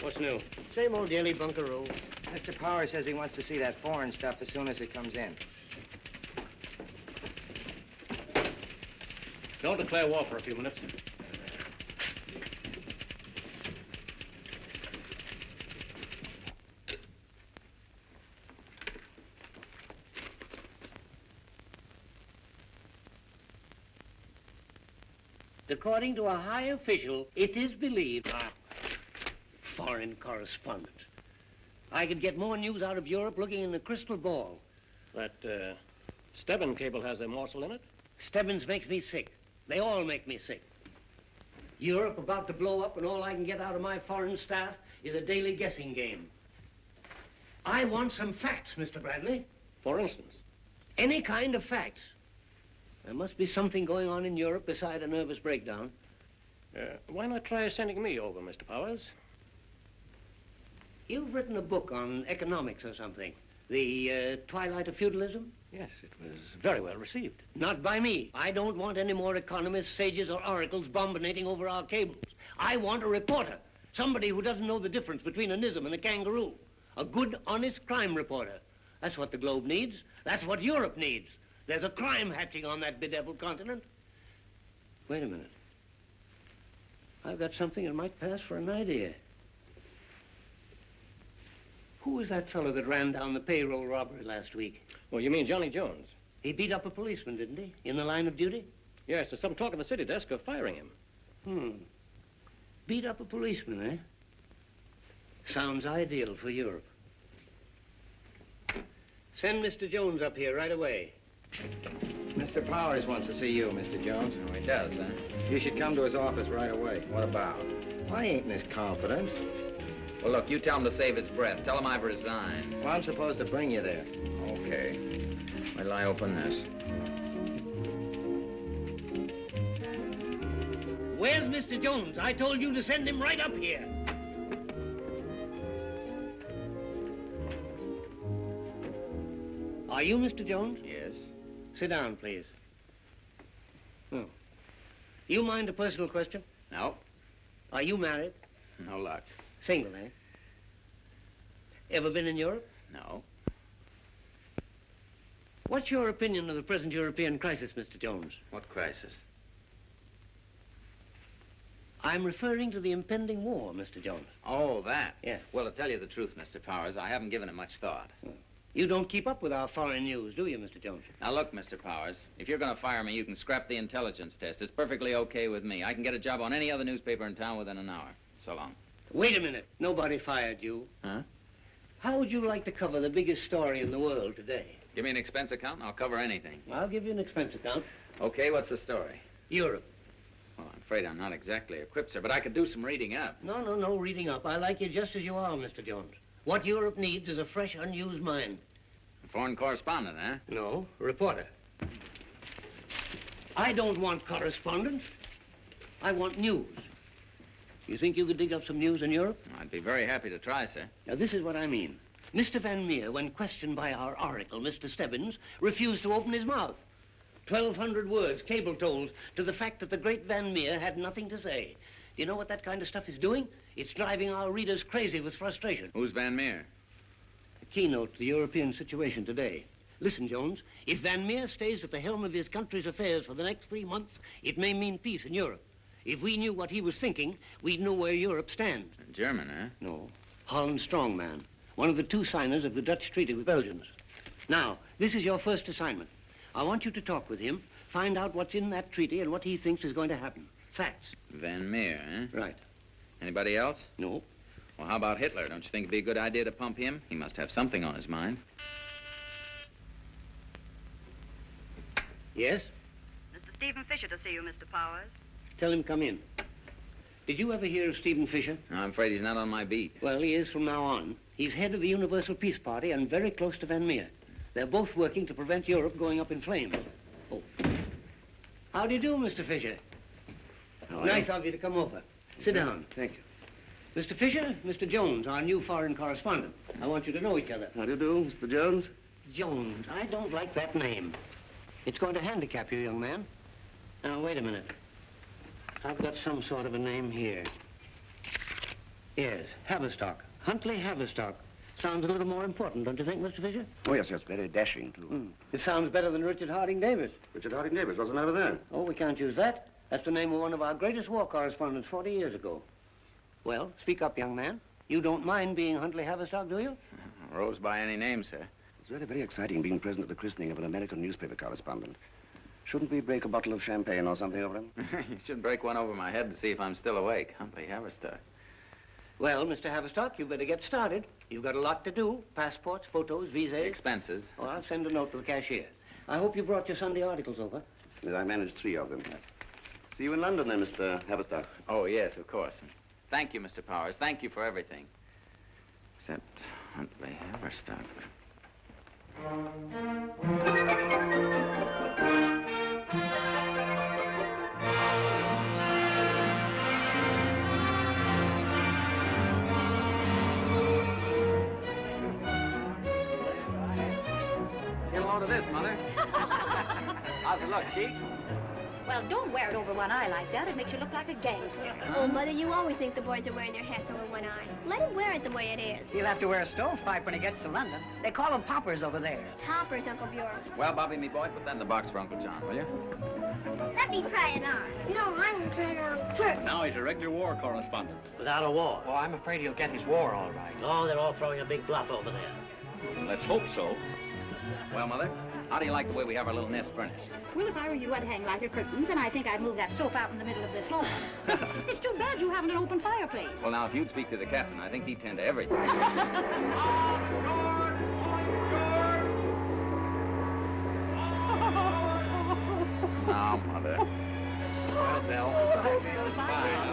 What's new? Same old daily bunkaroo. Mr. Powers says he wants to see that foreign stuff as soon as it comes in. Don't declare war for a few minutes. According to a high official, it is believed... foreign correspondent. I could get more news out of Europe looking in a crystal ball. That, Stebbins cable has a morsel in it? Stebbins makes me sick. They all make me sick. Europe about to blow up, and all I can get out of my foreign staff is a daily guessing game. I want some facts, Mr. Bradley. For instance? Any kind of facts. There must be something going on in Europe beside a nervous breakdown. Why not try sending me over, Mr. Powers? You've written a book on economics or something. The Twilight of Feudalism? Yes, it was very well received. Not by me. I don't want any more economists, sages, or oracles bombinating over our cables. I want a reporter. Somebody who doesn't know the difference between a Nizam and a kangaroo. A good, honest crime reporter. That's what the globe needs. That's what Europe needs. There's a crime hatching on that bedeviled continent. Wait a minute. I've got something that might pass for an idea. Who was that fellow that ran down the payroll robbery last week? Well, you mean Johnny Jones? He beat up a policeman, didn't he? In the line of duty? Yes, there's some talk at the city desk of firing him. Beat up a policeman, eh? Sounds ideal for Europe. Send Mr. Jones up here right away. Mr. Powers wants to see you, Mr. Jones. Oh, he does, huh? You should come to his office right away. What about? I ain't in his confidence. Well, look, you tell him to save his breath. Tell him I've resigned. Well, I'm supposed to bring you there. Okay. Wait till I open this. Where's Mr. Jones? I told you to send him right up here. Are you Mr. Jones? Yes. Sit down, please. Oh. You mind a personal question? No. Are you married? No luck. Single, eh? Ever been in Europe? No. What's your opinion of the present European crisis, Mr. Jones? What crisis? I'm referring to the impending war, Mr. Jones. Oh, that? Yeah. Well, to tell you the truth, Mr. Powers, I haven't given it much thought. You don't keep up with our foreign news, do you, Mr. Jones? Now, look, Mr. Powers, if you're going to fire me, you can scrap the intelligence test. It's perfectly okay with me. I can get a job on any other newspaper in town within an hour. So long. Wait a minute. Nobody fired you. Huh? How would you like to cover the biggest story in the world today? Give me an expense account and I'll cover anything. I'll give you an expense account. Okay, what's the story? Europe. Well, I'm afraid I'm not exactly equipped, sir, but I could do some reading up. No reading up. I like you just as you are, Mr. Jones. What Europe needs is a fresh, unused mind. A foreign correspondent, huh? No, reporter. I don't want correspondence. I want news. You think you could dig up some news in Europe? I'd be very happy to try, sir. Now, this is what I mean. Mr. Van Meer, when questioned by our oracle, Mr. Stebbins, refused to open his mouth. 1,200 words, cable told, to the fact that the great Van Meer had nothing to say. Do you know what that kind of stuff is doing? It's driving our readers crazy with frustration. Who's Van Meer? A keynote to the European situation today. Listen, Jones, if Van Meer stays at the helm of his country's affairs for the next 3 months, it may mean peace in Europe. If we knew what he was thinking, we'd know where Europe stands. German, huh? No, Holland Strongman, one of the 2 signers of the Dutch treaty with Belgians. Now, this is your first assignment. I want you to talk with him, find out what's in that treaty and what he thinks is going to happen. Facts. Van Meer, huh? Right. Anybody else? No. Well, how about Hitler? Don't you think it'd be a good idea to pump him? He must have something on his mind. Yes? Mr. Stephen Fisher to see you, Mr. Powers. Tell him come in. Did you ever hear of Stephen Fisher? No, I'm afraid he's not on my beat. Well, he is from now on. He's head of the Universal Peace Party and very close to Van Meer. They're both working to prevent Europe going up in flames. Oh. How do you do, Mr. Fisher? Nice of you to come over. Sit down. Thank you. Mr. Fisher, Mr. Jones, our new foreign correspondent. I want you to know each other. How do you do, Mr. Jones? Jones, I don't like that name. It's going to handicap you, young man. Now, wait a minute. I've got some sort of a name here. Yes, Haverstock. Huntley Haverstock. Sounds a little more important, don't you think, Mr. Fisher? Oh, yes, yes, very dashing, too. It sounds better than Richard Harding Davis. Richard Harding Davis, what's the matter there? Oh, we can't use that. That's the name of one of our greatest war correspondents 40 years ago. Well, speak up, young man. You don't mind being Huntley Haverstock, do you? Rose by any name, sir. It's really very exciting being present at the christening of an American newspaper correspondent. Shouldn't we break a bottle of champagne or something over him? You should break one over my head to see if I'm still awake. Huntley Haverstock. Well, Mr. Haverstock, you better get started. You've got a lot to do. Passports, photos, visas. Expenses. Oh, I'll send a note to the cashier. I hope you brought your Sunday articles over. Yes, I managed 3 of them. See you in London then, Mr. Haverstock. Oh, yes, of course. Thank you, Mr. Powers. Thank you for everything. Except Huntley Haverstock. Get a load of this, Mother. How's it look, chic? Well, don't wear it over one eye like that. It makes you look like a gangster. Oh, Mother, you always think the boys are wearing their hats over one eye. Let him wear it the way it is. He'll have to wear a stovepipe when he gets to London. They call them poppers over there. Toppers, Uncle Bureau. Well, Bobby, me boy, put that in the box for Uncle John, will you? Let me try it on. No, I'm going to try it on first. Now he's a regular war correspondent. Without a war. Well, I'm afraid he'll get his war all right. Oh, they're all throwing a big bluff over there. Let's hope so. Well, Mother, how do you like the way we have our little nest furnished? Well, if I were you, I'd hang lighter curtains, and I think I'd move that sofa out in the middle of the floor. It's too bad you haven't an open fireplace. Well, now, if you'd speak to the captain, I think he'd tend to everything. Now, Mother. Well, Belle. Bye.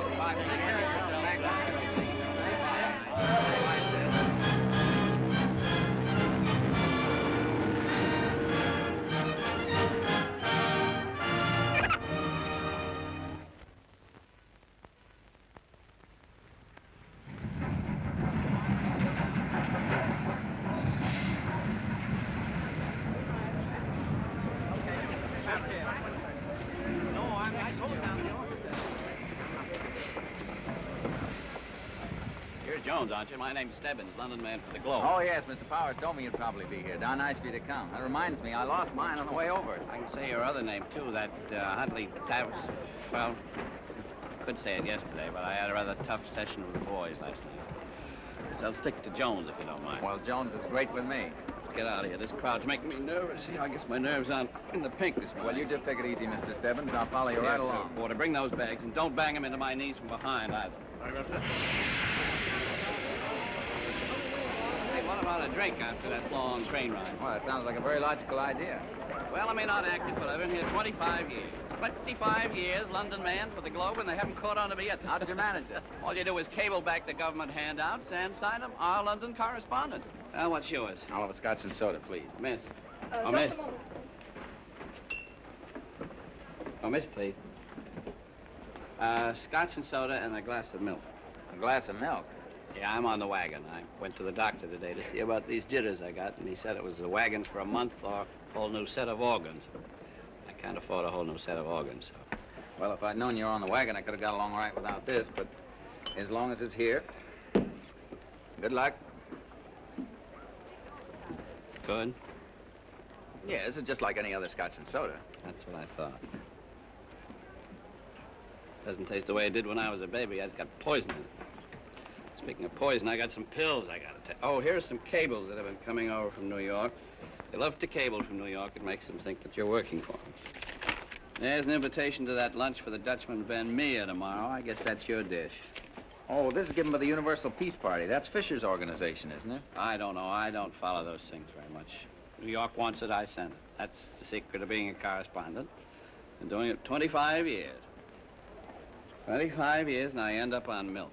You're Jones, aren't you? My name's Stebbins, London man for the Globe. Oh, yes, Mr. Powers told me you'd probably be here. Darn nice for you to come. That reminds me, I lost mine on the way over. I can say your other name, too, that Huntley Tavis. Well, could say it yesterday, but I had a rather tough session with the boys last night. So I'll stick to Jones, if you don't mind. Well, Jones is great with me. Let's get out of here. This crowd's making me nervous. I guess my nerves aren't in the pink this morning. Well, you just take it easy, Mr. Stebbins. I'll follow you right along. Porter, bring those bags, and don't bang them into my knees from behind, either. Hey, what about a drink after that long train ride? Well, that sounds like a very logical idea. Well, I may not act it, but I've been here 25 years. 25 years, London man for the Globe, and they haven't caught on to me yet. How did you manage it? All you do is cable back the government handouts and sign them, our London correspondent. Well, what's yours? I'll have a scotch and soda, please. Miss. Oh, miss. Oh, miss, please. Scotch and soda and a glass of milk. A glass of milk? Yeah, I'm on the wagon. I went to the doctor today to see about these jitters I got, and he said it was the wagon for a month or a whole new set of organs. I can't afford a whole new set of organs, so. Well, if I'd known you were on the wagon, I could have got along all right without this, but as long as it's here, good luck. Good. Yeah, this is just like any other scotch and soda. That's what I thought. Doesn't taste the way it did when I was a baby. I've got poison in it. Speaking of poison, I got some pills I gotta take. Oh, here's some cables that have been coming over from New York. They love to cable from New York. It makes them think that you're working for them. There's an invitation to that lunch for the Dutchman Van Meer tomorrow. I guess that's your dish. Oh, this is given by the Universal Peace Party. That's Fisher's organization, isn't it? I don't know. I don't follow those things very much. New York wants it, I send it. That's the secret of being a correspondent. Been doing it 25 years. 25 years, and I end up on milk.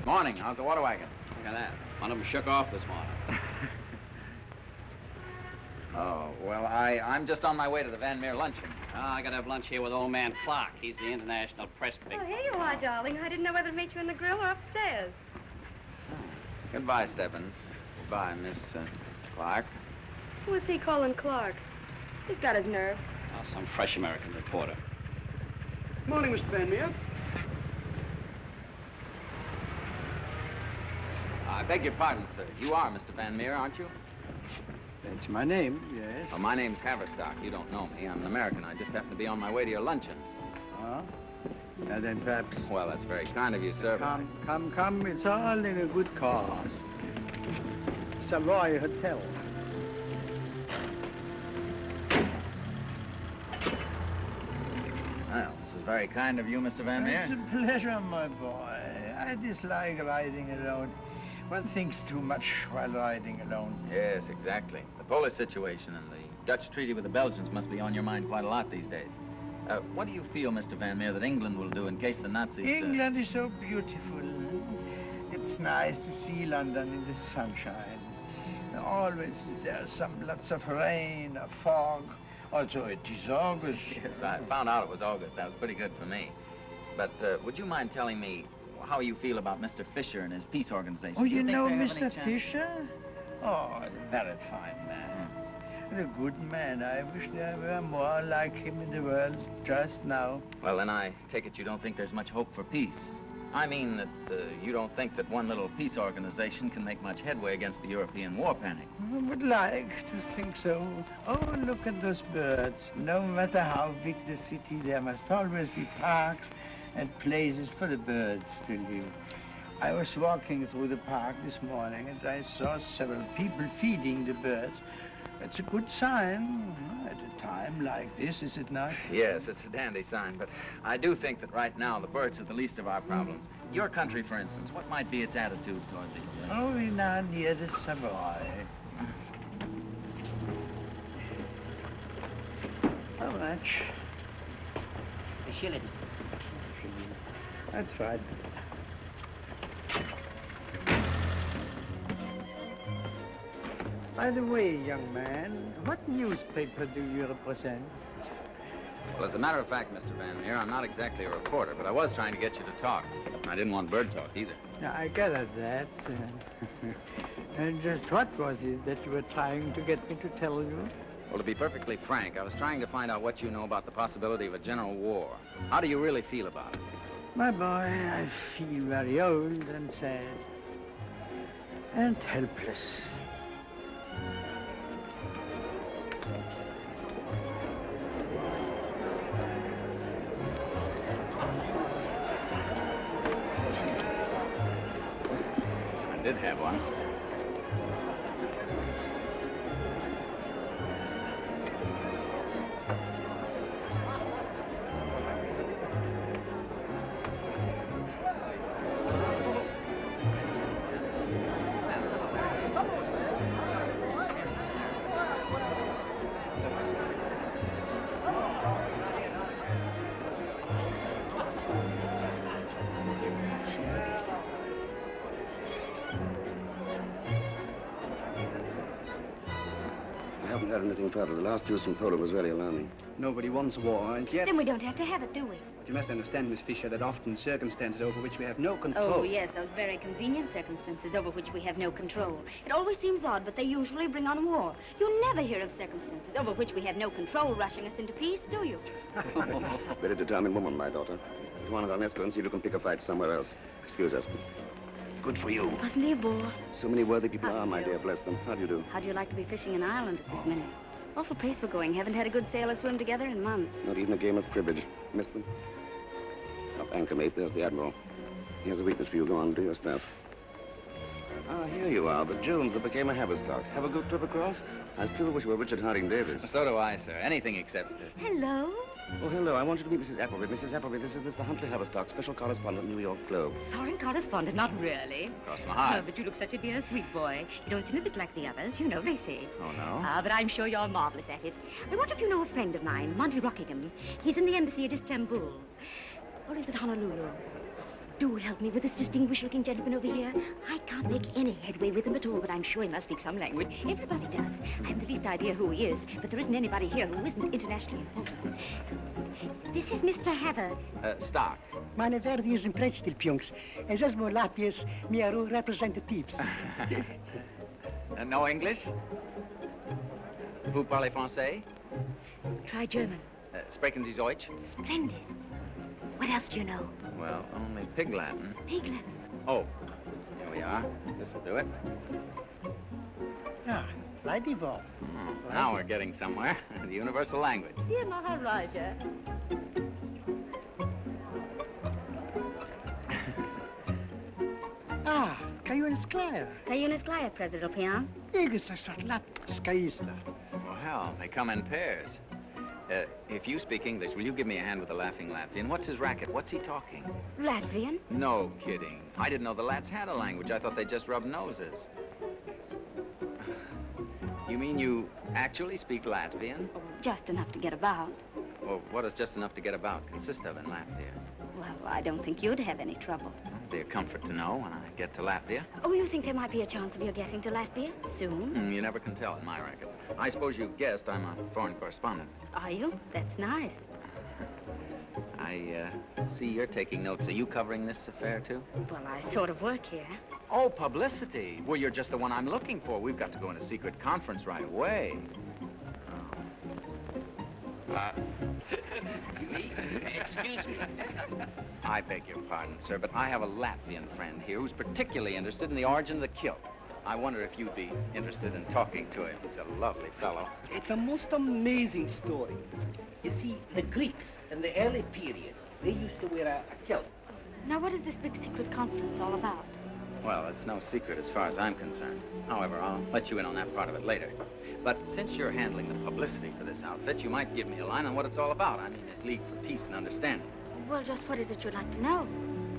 Morning. How's the water wagon? Look at that. One of them shook off this morning. Oh, well, I'm just on my way to the Van Meer luncheon. I gotta have lunch here with old man Clark. He's the international press big. Oh, here you are, darling. I didn't know whether to meet you in the grill or upstairs. Goodbye, Stebbins. Goodbye, Miss Clark. Who is he calling Clark? He's got his nerve. Oh, some fresh American reporter. Morning, Mr. Van Meer. I beg your pardon, sir. You are Mr. Van Meer, aren't you? That's my name, yes. Oh, my name's Haverstock. You don't know me. I'm an American. I just happen to be on my way to your luncheon. Ah? Now then, perhaps... Well, that's very kind of you, sir. Come. It's all in a good cause. Savoy Hotel. Well, this is very kind of you, Mr. Van Meer. It's a pleasure, my boy. I dislike riding alone. One thinks too much while riding alone. Yes, exactly. The Polish situation and the Dutch treaty with the Belgians must be on your mind quite a lot these days. What do you feel, Mr. Van Meer, that England will do in case the Nazis... England is so beautiful. It's nice to see London in the sunshine. Always there's lots of rain, or fog. Also, it is August. Yes, I found out it was August. That was pretty good for me. But would you mind telling me how you feel about Mr. Fisher and his peace organization? Oh, you think know they have any Mr. chance? Fisher? Oh, a very fine man. And a good man. I wish there were more like him in the world just now. Well, then I take it you don't think there's much hope for peace. I mean that you don't think that one little peace organization can make much headway against the European war panic. I would like to think so. Oh, look at those birds. No matter how big the city, there must always be parks and places for the birds to live. I was walking through the park this morning and I saw several people feeding the birds. It's a good sign at a time like this, is it not? Yes, it's a dandy sign, but I do think that right now the birds are the least of our problems. Your country, for instance, what might be its attitude toward the... Oh, we're now near the Savoy. How much? A shilling. That's right. By the way, young man, what newspaper do you represent? Well, as a matter of fact, Mr. Van Meer, I'm not exactly a reporter, but I was trying to get you to talk. I didn't want bird talk either. Now, I gathered that. And just what was it that you were trying to get me to tell you? Well, to be perfectly frank, I was trying to find out what you know about the possibility of a general war. How do you really feel about it? My boy, I feel very old and sad and helpless. I did have one. I haven't heard anything further. The last news from Poland was very alarming. Nobody wants war, and yet... Then we don't have to have it, do we? You must understand, Miss Fisher, that often circumstances over which we have no control... Oh, yes, those very convenient circumstances over which we have no control. It always seems odd, but they usually bring on war. You never hear of circumstances over which we have no control rushing us into peace, do you? Very determined woman, my daughter. Come on down, let's go and see if you can pick a fight somewhere else. Excuse us. Good for you. Wasn't he a bore? So many worthy people are, my dear, bless them. How do you do? How do you like to be fishing in Ireland at this minute? Awful pace we're going. Haven't had a good sailor swim together in months. Not even a game of cribbage. Miss them? Up anchor, mate. There's the Admiral. He has a weakness for you. Go on, do your stuff. Ah, here you are, the Jones that became a Haverstock. Have a good trip across? I still wish we were Richard Harding Davis. So do I, sir. Anything except... Hello. Oh, hello. I want you to meet Mrs. Appleby. Mrs. Appleby, this is Mr. Huntley Haverstock, special correspondent, New York Globe. Foreign correspondent, not really. Cross my heart. Oh, but you look such a dear, sweet boy. You don't seem a bit like the others, you know, they say. Oh, no? But I'm sure you're marvelous at it. I wonder if you know a friend of mine, Monty Rockingham. He's in the embassy at Istanbul. Or is it Honolulu? Do help me with this distinguished-looking gentleman over here. I can't make any headway with him at all, but I'm sure he must speak some language. Everybody does. I haven't the least idea who he is, but there isn't anybody here who isn't internationally important. This is Mr. Havard. Stark. Meine verdi sind Prägstilpjungs. Es ist nur Latvias, miaru representatives. No English? Vous parlez français? Try German. Sprechen Sie Deutsch? Splendid. What else do you know? Well, only Pig Latin. Pig Latin. Oh, here we are. This'll do it. Ah, Leidivo. Now we're getting somewhere. The universal language. Dear Maharaja. Ah, kayo Sklaya. Kayo Sklaya, President Pians. Igus asatlat skaista. Well, hell, they come in pairs. If you speak English, will you give me a hand with the laughing Latvian? What's his racket? What's he talking? Latvian? No kidding. I didn't know the Lats had a language. I thought they just rubbed noses. You mean you actually speak Latvian? Oh, just enough to get about. Well, what does just enough to get about consist of in Latvia? Well, I don't think you'd have any trouble. It'd be a comfort to know when I get to Latvia. Oh, you think there might be a chance of your getting to Latvia soon? You never can tell in my racket. I suppose you guessed I'm a foreign correspondent. Are you? That's nice. I see you're taking notes. Are you covering this affair, too? Well, I sort of work here. Oh, publicity. Well, you're just the one I'm looking for. We've got to go in a secret conference right away. Excuse me. I beg your pardon, sir, but I have a Latvian friend here who's particularly interested in the origin of the kilt. I wonder if you'd be interested in talking to him. He's a lovely fellow. It's a most amazing story. You see, the Greeks in the early period, they used to wear a kilt. Now, what is this big secret conference all about? Well, it's no secret as far as I'm concerned. However, I'll let you in on that part of it later. But since you're handling the publicity for this outfit, you might give me a line on what it's all about. I mean, this League for Peace and Understanding. Well, just what is it you'd like to know?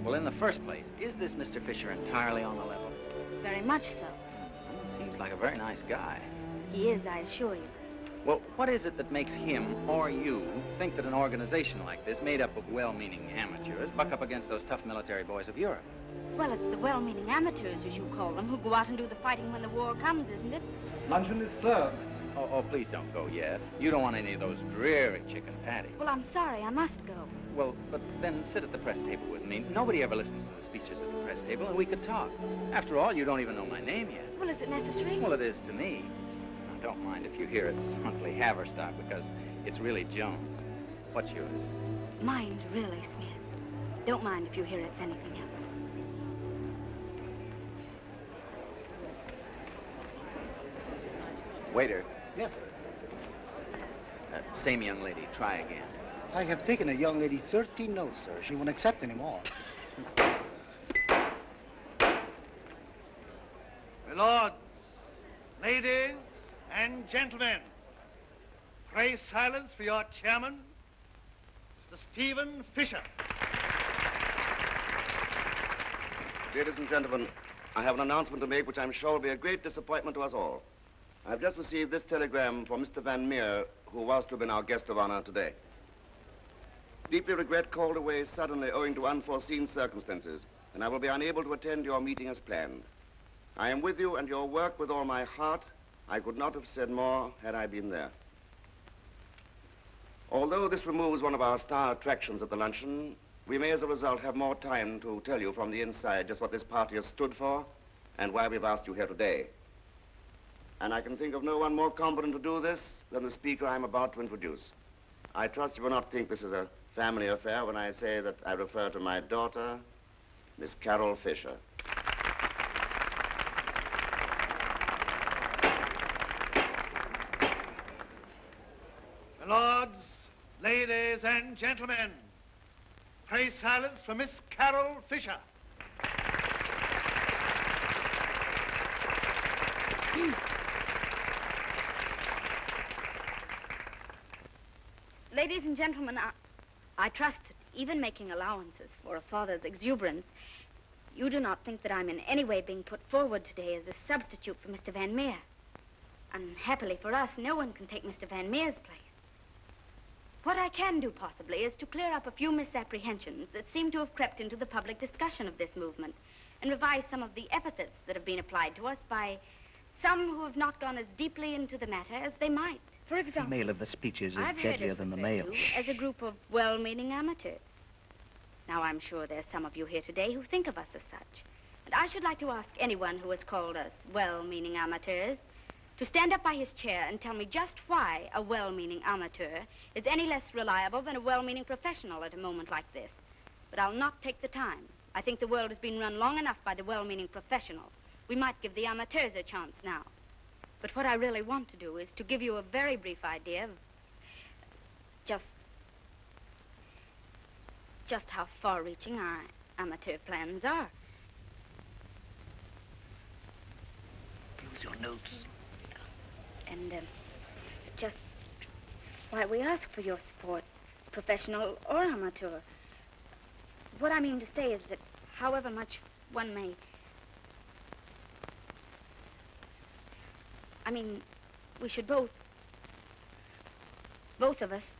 Well, in the first place, is this Mr. Fisher entirely on the level? Very much so. Seems like a very nice guy. He is, I assure you. Well, what is it that makes him or you think that an organization like this, made up of well-meaning amateurs, buck up against those tough military boys of Europe? Well, it's the well-meaning amateurs, as you call them, who go out and do the fighting when the war comes, isn't it? Luncheon is served. Oh, please don't go yet. You don't want any of those dreary chicken patties. Well, I'm sorry, I must go. Well, but then sit at the press table with me. Nobody ever listens to the speeches at the press table, and we could talk. After all, you don't even know my name yet. Well, is it necessary? Well, it is to me. I don't mind if you hear it's Huntley Haverstock, because it's really Jones. What's yours? Mine's really Smith. Don't mind if you hear it's anything else. Waiter. Yes, sir. Same young lady. Try again. I have taken a young lady 13 notes, sir. She won't accept any more. My lords, ladies, and gentlemen, pray silence for your chairman, Mr. Stephen Fisher. Ladies and gentlemen, I have an announcement to make which I'm sure will be a great disappointment to us all. I've just received this telegram from Mr. Van Meer, who was to have been our guest of honor today. Deeply regret called away suddenly owing to unforeseen circumstances, and I will be unable to attend your meeting as planned. I am with you and your work with all my heart. I could not have said more had I been there. Although this removes one of our star attractions at the luncheon, we may as a result have more time to tell you from the inside just what this party has stood for and why we've asked you here today. And I can think of no one more competent to do this than the speaker I'm about to introduce. I trust you will not think this is a family affair when I say that I refer to my daughter, Miss Carol Fisher. My lords, ladies, and gentlemen, pray silence for Miss Carol Fisher. Ladies and gentlemen, I trust that even making allowances for a father's exuberance, you do not think that I'm in any way being put forward today as a substitute for Mr. Van Meer. Unhappily for us, no one can take Mr. Van Meer's place. What I can do, possibly, is to clear up a few misapprehensions that seem to have crept into the public discussion of this movement and revise some of the epithets that have been applied to us by some who have not gone as deeply into the matter as they might. For example, The male of the speeches is I've heard deadlier us than the referred male. to as a group of well-meaning amateurs. Now, I'm sure there's some of you here today who think of us as such. And I should like to ask anyone who has called us well-meaning amateurs to stand up by his chair and tell me just why a well-meaning amateur is any less reliable than a well-meaning professional at a moment like this. But I'll not take the time. I think the world has been run long enough by the well-meaning professional. We might give the amateurs a chance now. But what I really want to do is to give you a very brief idea of just how far-reaching our amateur plans are. Use your notes. And just why we ask for your support, professional or amateur. What I mean to say is that however much one may... I mean, we should both of us,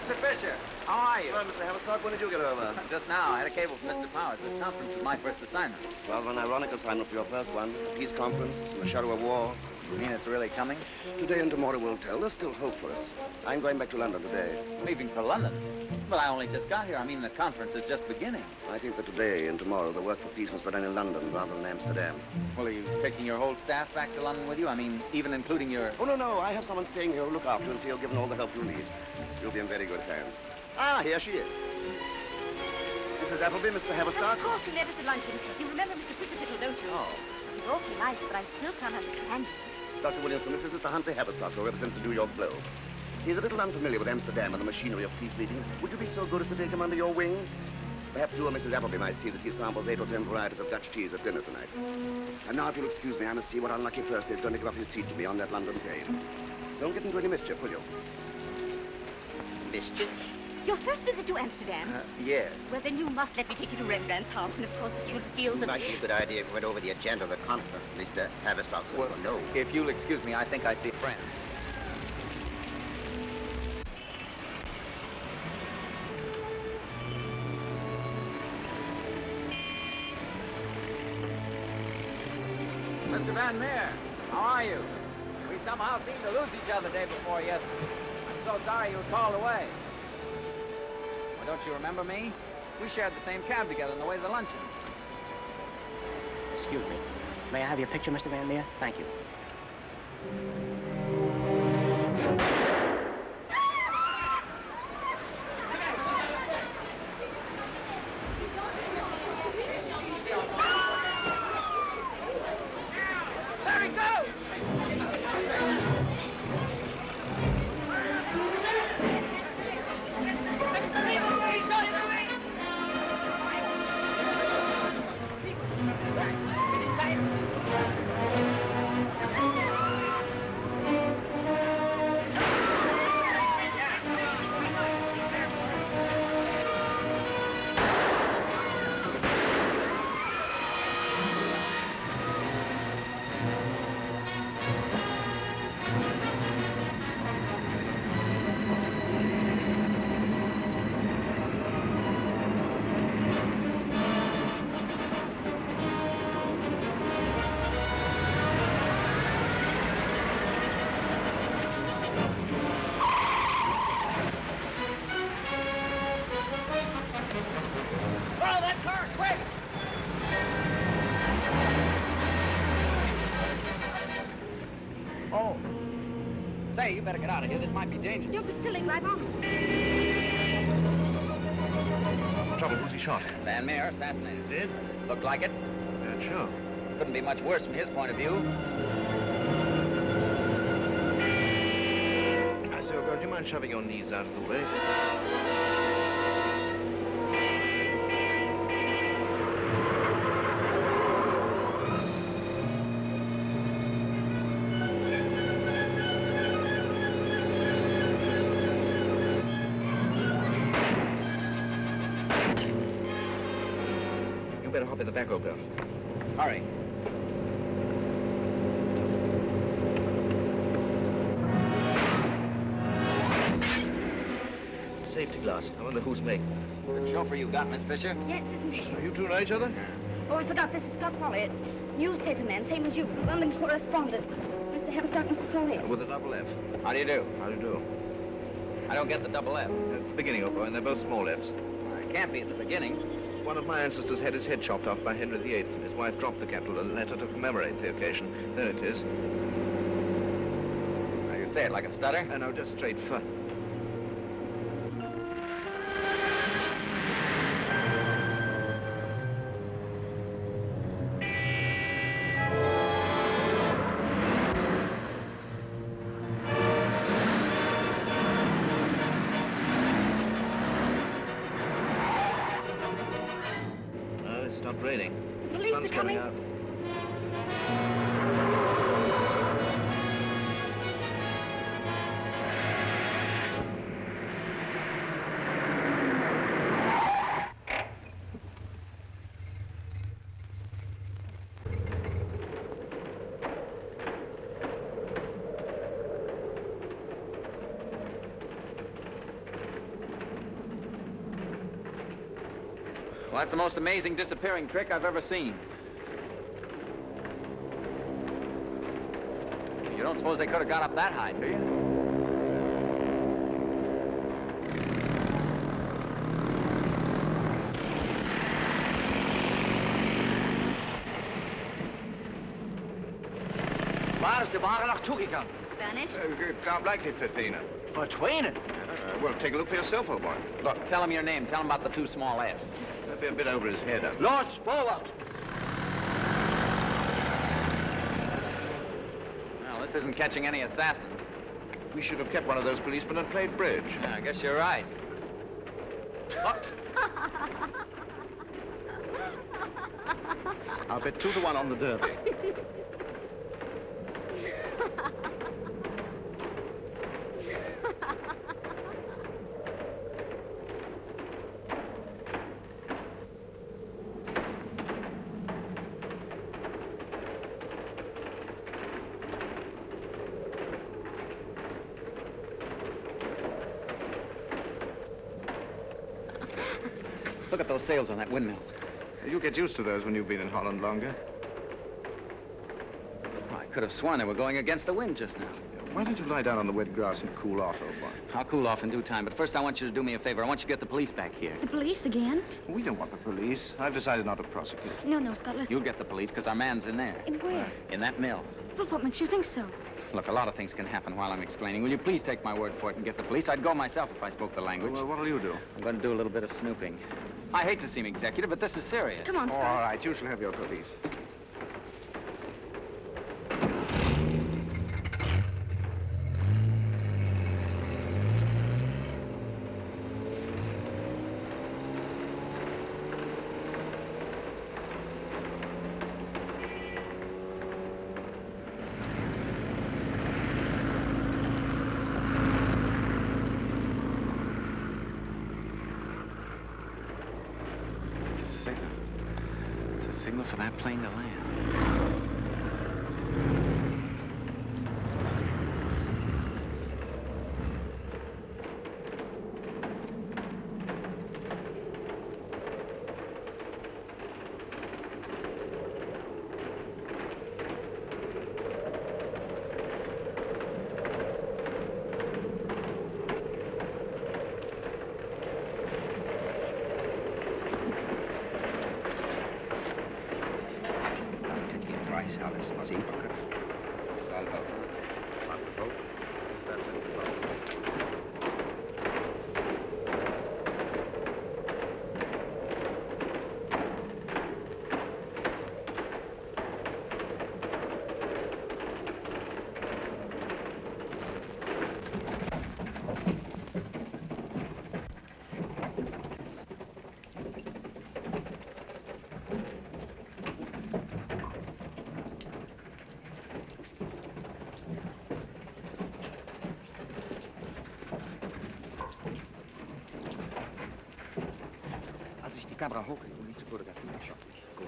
Mr. Fisher, how are you? Well, Mr. Haverstock, when did you get over? Just now. I had a cable from Mr. Powers. This conference is my first assignment. Rather an ironic assignment for your first one. A peace conference in the shadow of war. You mean it's really coming? Today and tomorrow will tell. There's still hope for us. I'm going back to London today. Leaving for London? But I only just got here. I mean, the conference is just beginning. I think that today and tomorrow the work for peace must be done in London rather than Amsterdam. Well, are you taking your whole staff back to London with you? I mean, even including your... Oh, no. I have someone staying here who'll look after you and see you're given all the help you need. You'll be in very good hands. Ah, here she is. Mrs. Appleby, Mr. Haverstock. Of course, we met at the luncheon. You remember Mr. Piscatittle, don't you? Oh. He's awfully nice, but I still can't understand him. Dr. Williamson, this is Mr. Huntley Haverstock, who represents the New York Globe. He's a little unfamiliar with Amsterdam and the machinery of peace meetings. Would you be so good as to take him under your wing? Perhaps you or Mrs. Appleby might see that he samples 8 or 10 varieties of Dutch cheese at dinner tonight. And now, if you'll excuse me, I must see what unlucky Thursday is going to give up his seat to me on that London train. Don't get into any mischief, will you? Mischief? Your first visit to Amsterdam? Yes. Well, then you must let me take you to Rembrandt's house, and of course that you'll feel It might be a good idea if we went over the agenda of the conference, Mr. Haverstock. Well, no. If you'll excuse me, I think I see a friend. Mr. Van Meer, how are you? We somehow seemed to lose each other the day before yesterday. I'm so sorry you were called away. Well, don't you remember me? We shared the same cab together on the way to the luncheon. Excuse me. May I have your picture, Mr. Van Meer? Thank you. out of here. This might be dangerous. Don't be silly. Drive on. Trouble, who's he shot? Van Meer, assassinated. Dead? Looked like it. Yeah, sure. Couldn't be much worse from his point of view. I say, girl, do you mind shoving your knees out of the way? You better hop in the back, old girl. Hurry. Safety glass. I wonder who's making it. Good chauffeur you got, Miss Fisher. Yes, isn't he? You two know each other? Oh, I forgot. This is Scott Folliott. Newspaper man, same as you. London correspondent. Mr. Haverstock, Mr. Folliott. With a double F. How do you do? How do you do? I don't get the double F. At the beginning, old boy, and they're both small F's. It can't be at the beginning. One of my ancestors had his head chopped off by Henry VIII, and his wife dropped the capital in a letter to commemorate the occasion. There it is. Now, you say it like a stutter? No, just straight for. Not raining. The police are coming. Out. Well, that's the most amazing disappearing trick I've ever seen. You don't suppose they could have got up that high, do you? Waar is de wagen nog toegegaan? Vanished? Can't likely verdwenen. Verdwenen? Well, take a look for yourself, old boy. Look, tell him your name. Tell him about the two small F's. That'd be a bit over his head. Los, forward! Well, this isn't catching any assassins. We should have kept one of those policemen and played bridge. Yeah, I guess you're right. Oh. I'll bet 2 to 1 on the Derby. Look at those sails on that windmill. You'll get used to those when you've been in Holland longer. Oh, I could have sworn they were going against the wind just now. Why don't you lie down on the wet grass and cool off, old boy? I'll cool off in due time, but first I want you to do me a favor. I want you to get the police back here. The police again? We don't want the police. I've decided not to prosecute. No, Scott, listen. You'll get the police, because our man's in there. In where? In that mill. Well, what makes you think so? Look, a lot of things can happen while I'm explaining. Will you please take my word for it and get the police? I'd go myself if I spoke the language. Well, what'll you do? I'm going to do a little bit of snooping. I hate to seem executive, but this is serious. Come on, Scott. All right, you shall have your police. It's a signal for that plane to land. camera hoog en niet fotografie. Goed.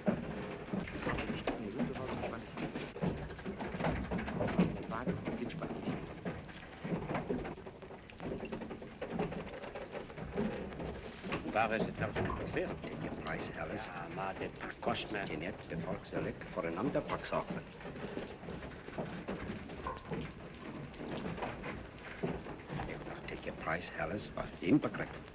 Waar is het nou zo ongeveer? Je prijs, Alice. Ja, maar dit kost me... Je net de volk zal ik voor een ander pak zorgen. Ik dacht dat je prijs, Alice, was inbegrepen.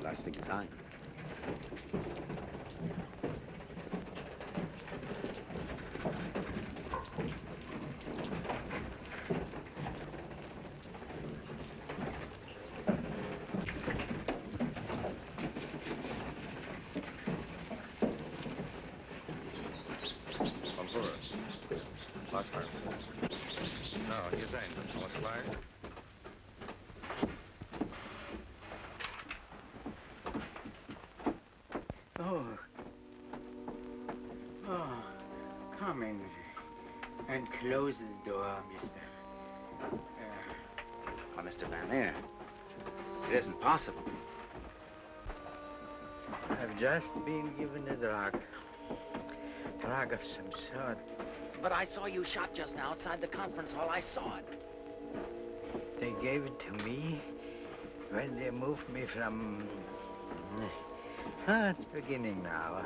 Lastig zijn. Bonjour. Luister. Nou, hier zijn we. Alles klaar? Come in and close the door, mister. Oh, Mr. Van Leer, it isn't possible. I've just been given a drug. Drug of some sort. But I saw you shot just now outside the conference hall. I saw it. They gave it to me when they moved me from... it's beginning now.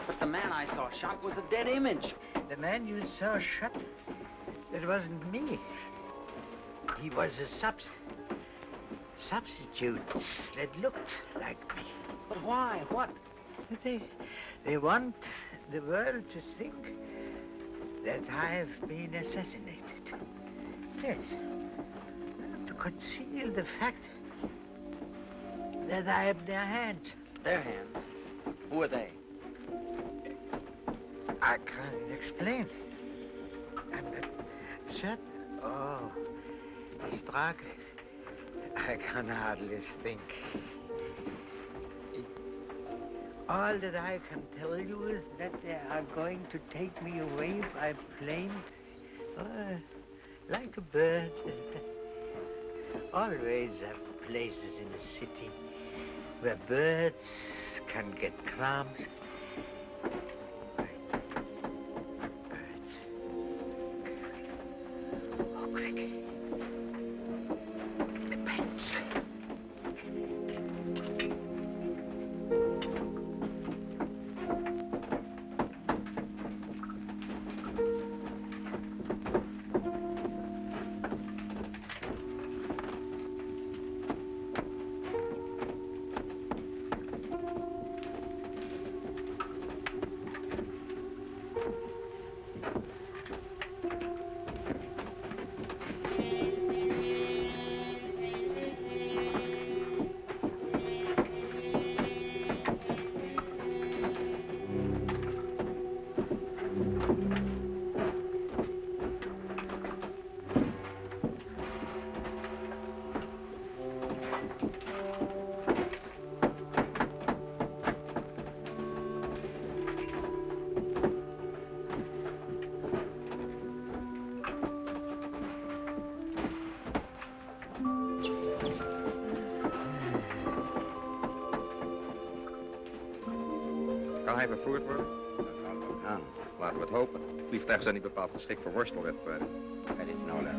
But the man I saw shot was a dead image. The man you saw shot, that wasn't me. He was a substitute that looked like me. But why? What? They want the world to think that I've been assassinated. Yes. To conceal the fact that I have their hands. Their hands? Who are they? I can't explain. I'm not certain. Oh, this drug, I can hardly think. All that I can tell you is that they are going to take me away by plane, like a bird. Always there are places in the city where birds can get crumbs. Kan hij vervoerd worden? Dat zal wel gaan. Laten we het hopen. Vliegtuigen zijn niet bepaald geschikt voor worstelwedstrijden. Dat is in orde.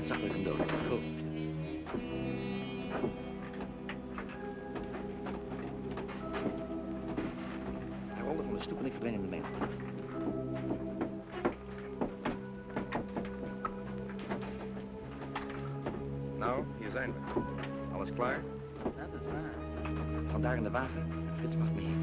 zag ik hem dood. Goed. Hij rolde van de stoep en ik verdween in de menigte. Nou, hier zijn we. Alles klaar? Dat is waar. Vandaar in de wagen en Frits wacht me hier.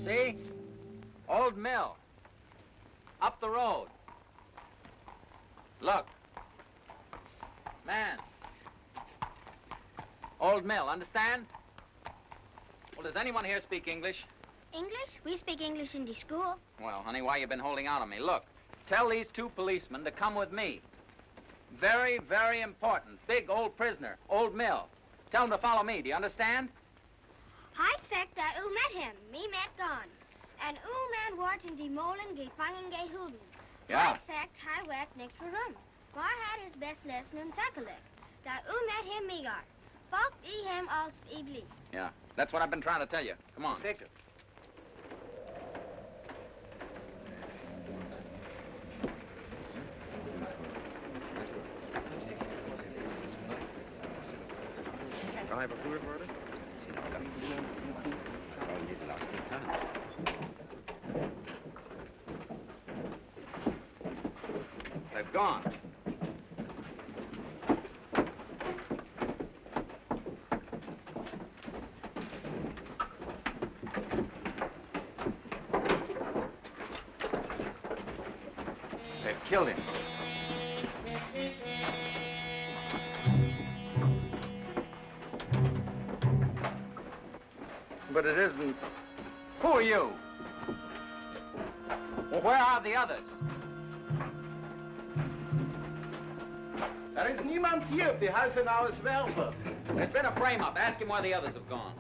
See? Old mill. Up the road. Look. Man. Old mill, understand? Well, does anyone here speak English? English? We speak English in the school. Well, honey, why you been holding out on me? Look, tell these two policemen to come with me. Very, very important. Big old prisoner, Old Mill. Tell him to follow me, do you understand? Hij zegt dat u met hem, me met gaan. En uw man wordt in die molen gevangen gehouden. Ja. Hij zegt hij werkt niks voor hem. Maar hij is best lessen en zakelijk. Dat u met hem meegaat. Volgt u hem als u blieft. Yeah, that's what I've been trying to tell you. Come on. Zeker. Kan hij vervoerd worden? They've gone. They've killed him. But it isn't. Who are you? Well, where are the others? Er is niemand hier op die Huizenauer zwerver. There's been a frame-up. Ask him where the others have gone.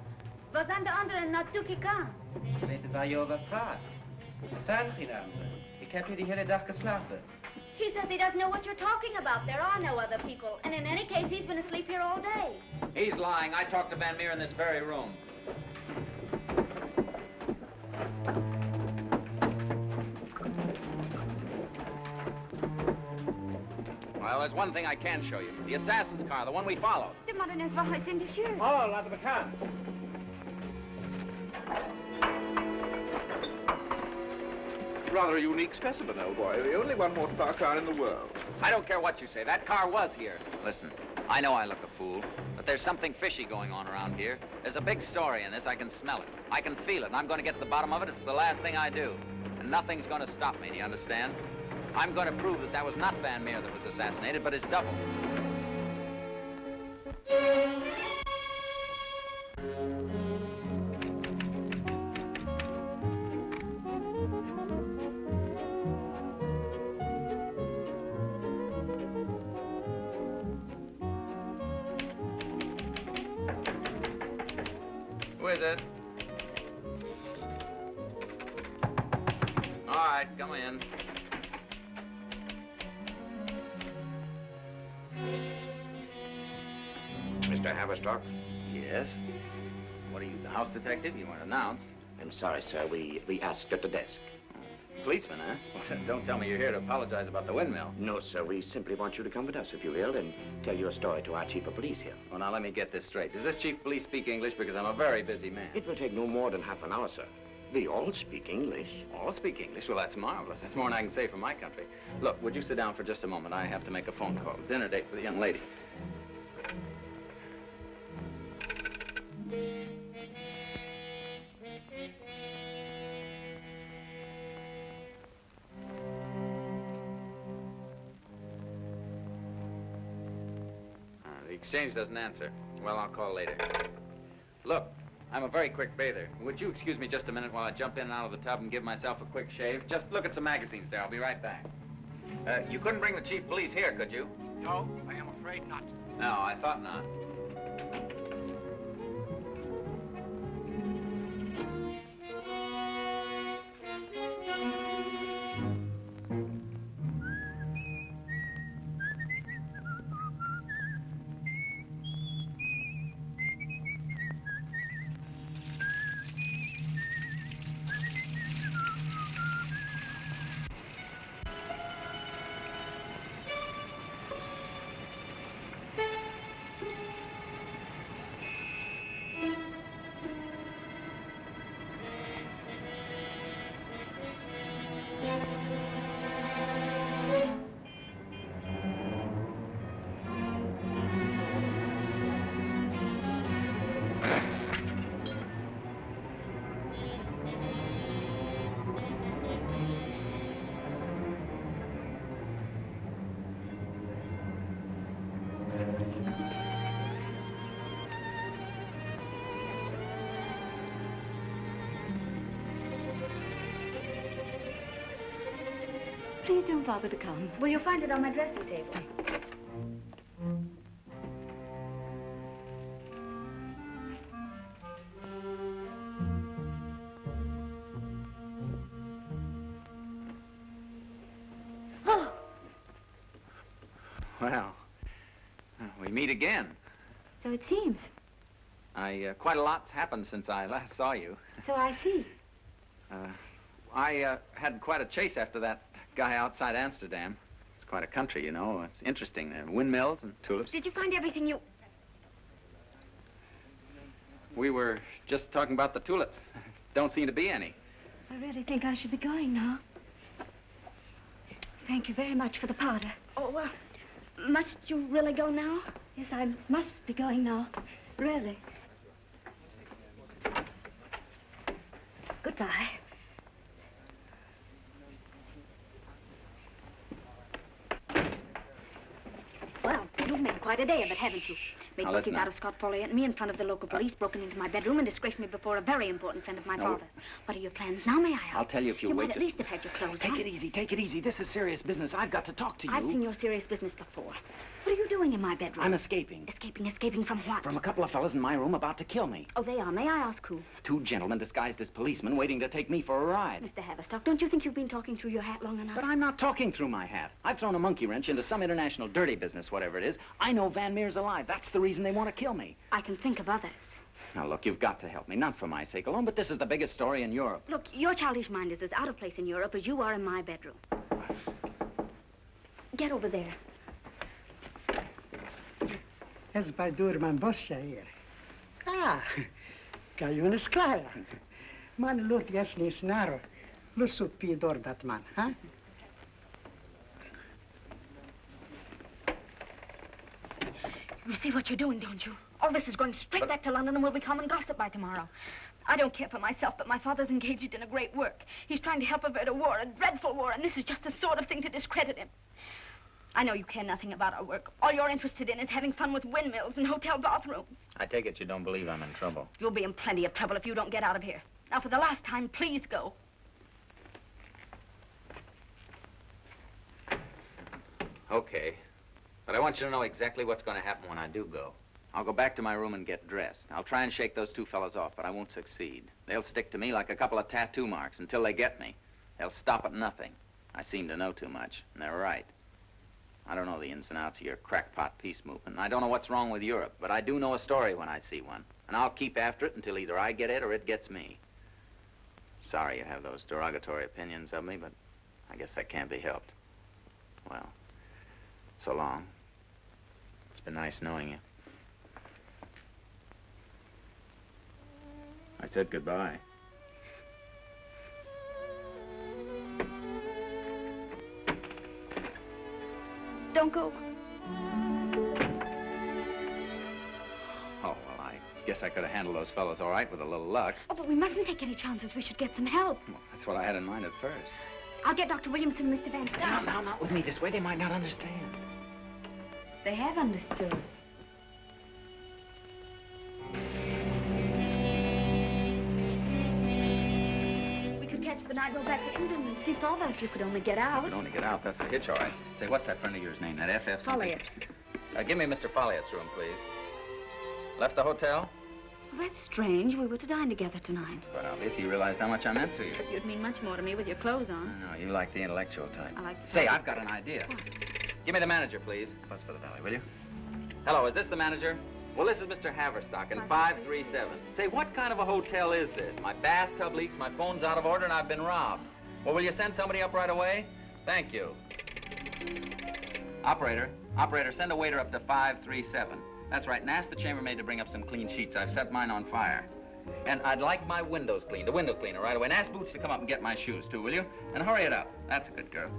Waar zijn de anderen naartoe gegaan? Ik weet niet waar je over praat. Er zijn geen anderen. Ik heb hier de hele dag geslapen. He says he doesn't know what you're talking about. There are no other people. And in any case, he's been asleep here all day. He's lying. I talked to Van Meer in this very room. Well, there's one thing I can show you. The assassin's car, the one we followed. De mannen is wel eens in de schuur. Oh, laten we gaan. Rather a unique specimen, old boy. The only one-horse power car in the world. I don't care what you say. That car was here. Listen, I know I look a fool, but there's something fishy going on around here. There's a big story in this. I can smell it. I can feel it, and I'm going to get to the bottom of it if it's the last thing I do. And nothing's going to stop me, do you understand? I'm going to prove that that was not Van Meer that was assassinated, but his double. Who is it? All right, come in. Mr. Haverstock? Yes? What are you, the house detective? You weren't announced. I'm sorry, sir. We asked at the desk. Policeman, huh? Well, don't tell me you're here to apologize about the windmill. No, sir. We simply want you to come with us, if you will, and tell your story to our chief of police here. Well, now, let me get this straight. Does this chief of police speak English? Because I'm a very busy man. It will take no more than half an hour, sir. We all speak English. All speak English? Well, that's marvelous. That's more than I can say for my country. Look, would you sit down for just a moment? I have to make a phone call. Dinner date for the young lady. The exchange doesn't answer. Well, I'll call later. Look, I'm a very quick bather. Would you excuse me just a minute while I jump in and out of the tub and give myself a quick shave? Just look at some magazines there. I'll be right back. You couldn't bring the chief of police here, could you? No, I am afraid not. No, I thought not. Please don't bother to come. Well, you'll find it on my dressing table. Oh! Well, we meet again. So it seems. Quite a lot's happened since I last saw you. So I see. I had quite a chase after that guy outside Amsterdam. It's quite a country, you know. It's interesting. Windmills and tulips. Did you find everything you... We were just talking about the tulips. Don't seem to be any. I really think I should be going now. Thank you very much for the powder. Oh, must you really go now? Yes, I must be going now. Really. Goodbye. Well, you've made quite a day of it, haven't you? Made Now, bookies listen, out of Scott Folliot and me in front of the local police, broken into my bedroom and disgraced me before a very important friend of my father's. What are your plans now, may I ask? I'll tell you if you'll You wait might at least have had your clothes on. Take it easy, take it easy. This is serious business. I've got to talk to you. I've seen your serious business before. What are you doing in my bedroom? I'm escaping. Escaping from what? From a couple of fellas in my room about to kill me. Oh, they are. May I ask who? Two gentlemen disguised as policemen waiting to take me for a ride. Mr. Haverstock, don't you think you've been talking through your hat long enough? But I'm not talking through my hat. I've thrown a monkey wrench into some international dirty business, whatever it is. I know Van Meer's alive. That's the reason they want to kill me. I can think of others. Now, look, you've got to help me. Not for my sake alone, but this is the biggest story in Europe. Look, your childish mind is as out of place in Europe as you are in my bedroom. Get over there. Ez bij Doorman Bosja hier. Kan je eens klaar? Man, lort jasne snaro. Lusu pi door dat man, huh? You see what you're doing, don't you? All this is going straight back to London and will become and gossip by tomorrow. I don't care for myself, but my father's engaged in a great work. He's trying to help avert a war, a dreadful war, and this is just the sort of thing to discredit him. I know you care nothing about our work. All you're interested in is having fun with windmills and hotel bathrooms. I take it you don't believe I'm in trouble. You'll be in plenty of trouble if you don't get out of here. Now, for the last time, please go. Okay. But I want you to know exactly what's going to happen when I do go. I'll go back to my room and get dressed. I'll try and shake those two fellas off, but I won't succeed. They'll stick to me like a couple of tattoo marks until they get me. They'll stop at nothing. I seem to know too much, and they're right. I don't know the ins and outs of your crackpot peace movement, and I don't know what's wrong with Europe, but I do know a story when I see one, and I'll keep after it until either I get it or it gets me. Sorry you have those derogatory opinions of me, but I guess that can't be helped. Well, so long. It's been nice knowing you. I said goodbye. Don't go. Oh, well, I guess I could have handled those fellows all right with a little luck. Oh, but we mustn't take any chances. We should get some help. Well, that's what I had in mind at first. I'll get Dr. Williamson and Mr. Van Stars. No, not with me. This way they might not understand. They have understood. We could catch the night, go back to England and see Father if you could only get out. I could only get out. That's the hitch, all right. Say, what's that friend of yours name? That FF something? Folliot. Give me Mr. Folliot's room, please. Left the hotel? Well, that's strange. We were to dine together tonight. Well, obviously you realized how much I meant to you. You'd mean much more to me with your clothes on. No, you like the intellectual type. I like the Say, type. I've got an idea. Give me the manager, please. Bus for the valley, will you? Hello, is this the manager? Well, this is Mr. Haverstock in 537. Say, what kind of a hotel is this? My bathtub leaks, my phone's out of order, and I've been robbed. Well, will you send somebody up right away? Thank you. Operator, send a waiter up to 537. That's right, and ask the chambermaid to bring up some clean sheets. I've set mine on fire. And I'd like my windows cleaned, a window cleaner right away. And ask Boots to come up and get my shoes, too, will you? And hurry it up. That's a good girl.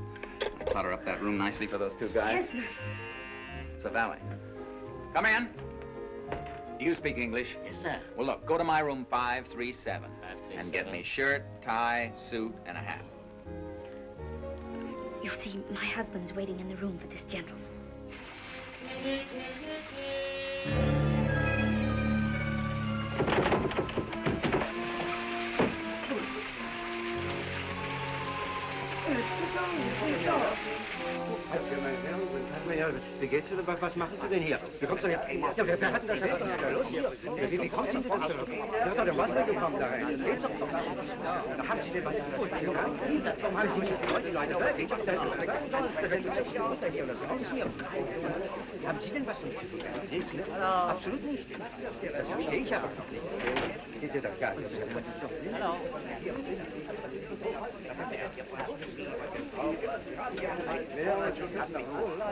Clutter up that room nicely for those two guys. Yes, sir. It's the valet. Come in. Do you speak English? Yes, sir. Well, look, go to my room 537. And get me shirt, tie, suit, and a hat. You see, my husband's waiting in the room for this gentleman. Wie geht's denn? Was machen Sie denn hier? Wie kommst du denn hier? Ja, wer hat denn das denn? Was ist da los hier? Wie kommt Sie denn da? Der hat doch den Wasser gekommen da rein. Das geht's doch nicht. Da haben Sie denn was gefunden? Warum haben Sie nicht die Leute da? Geht's doch da weg sollen? Da werden Sie sich aus hier oder so. Haben Sie denn was damit zu tun? Nicht, ne? Absolut nicht. Das verstehe ich aber doch nicht. Geht ihr doch gar nicht. Hallo.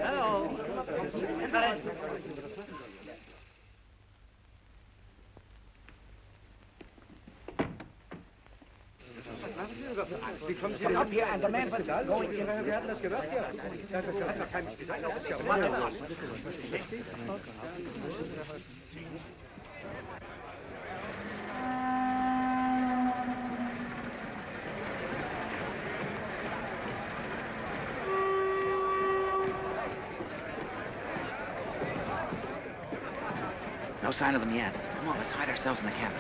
Hello. Wie kommen Sie denn ab hier an der Man was going? Wir hatten das gehört hier. Das hat noch keinem gesagt. Das ist ja was. No sign of them yet. Come on, let's hide ourselves in the cabin.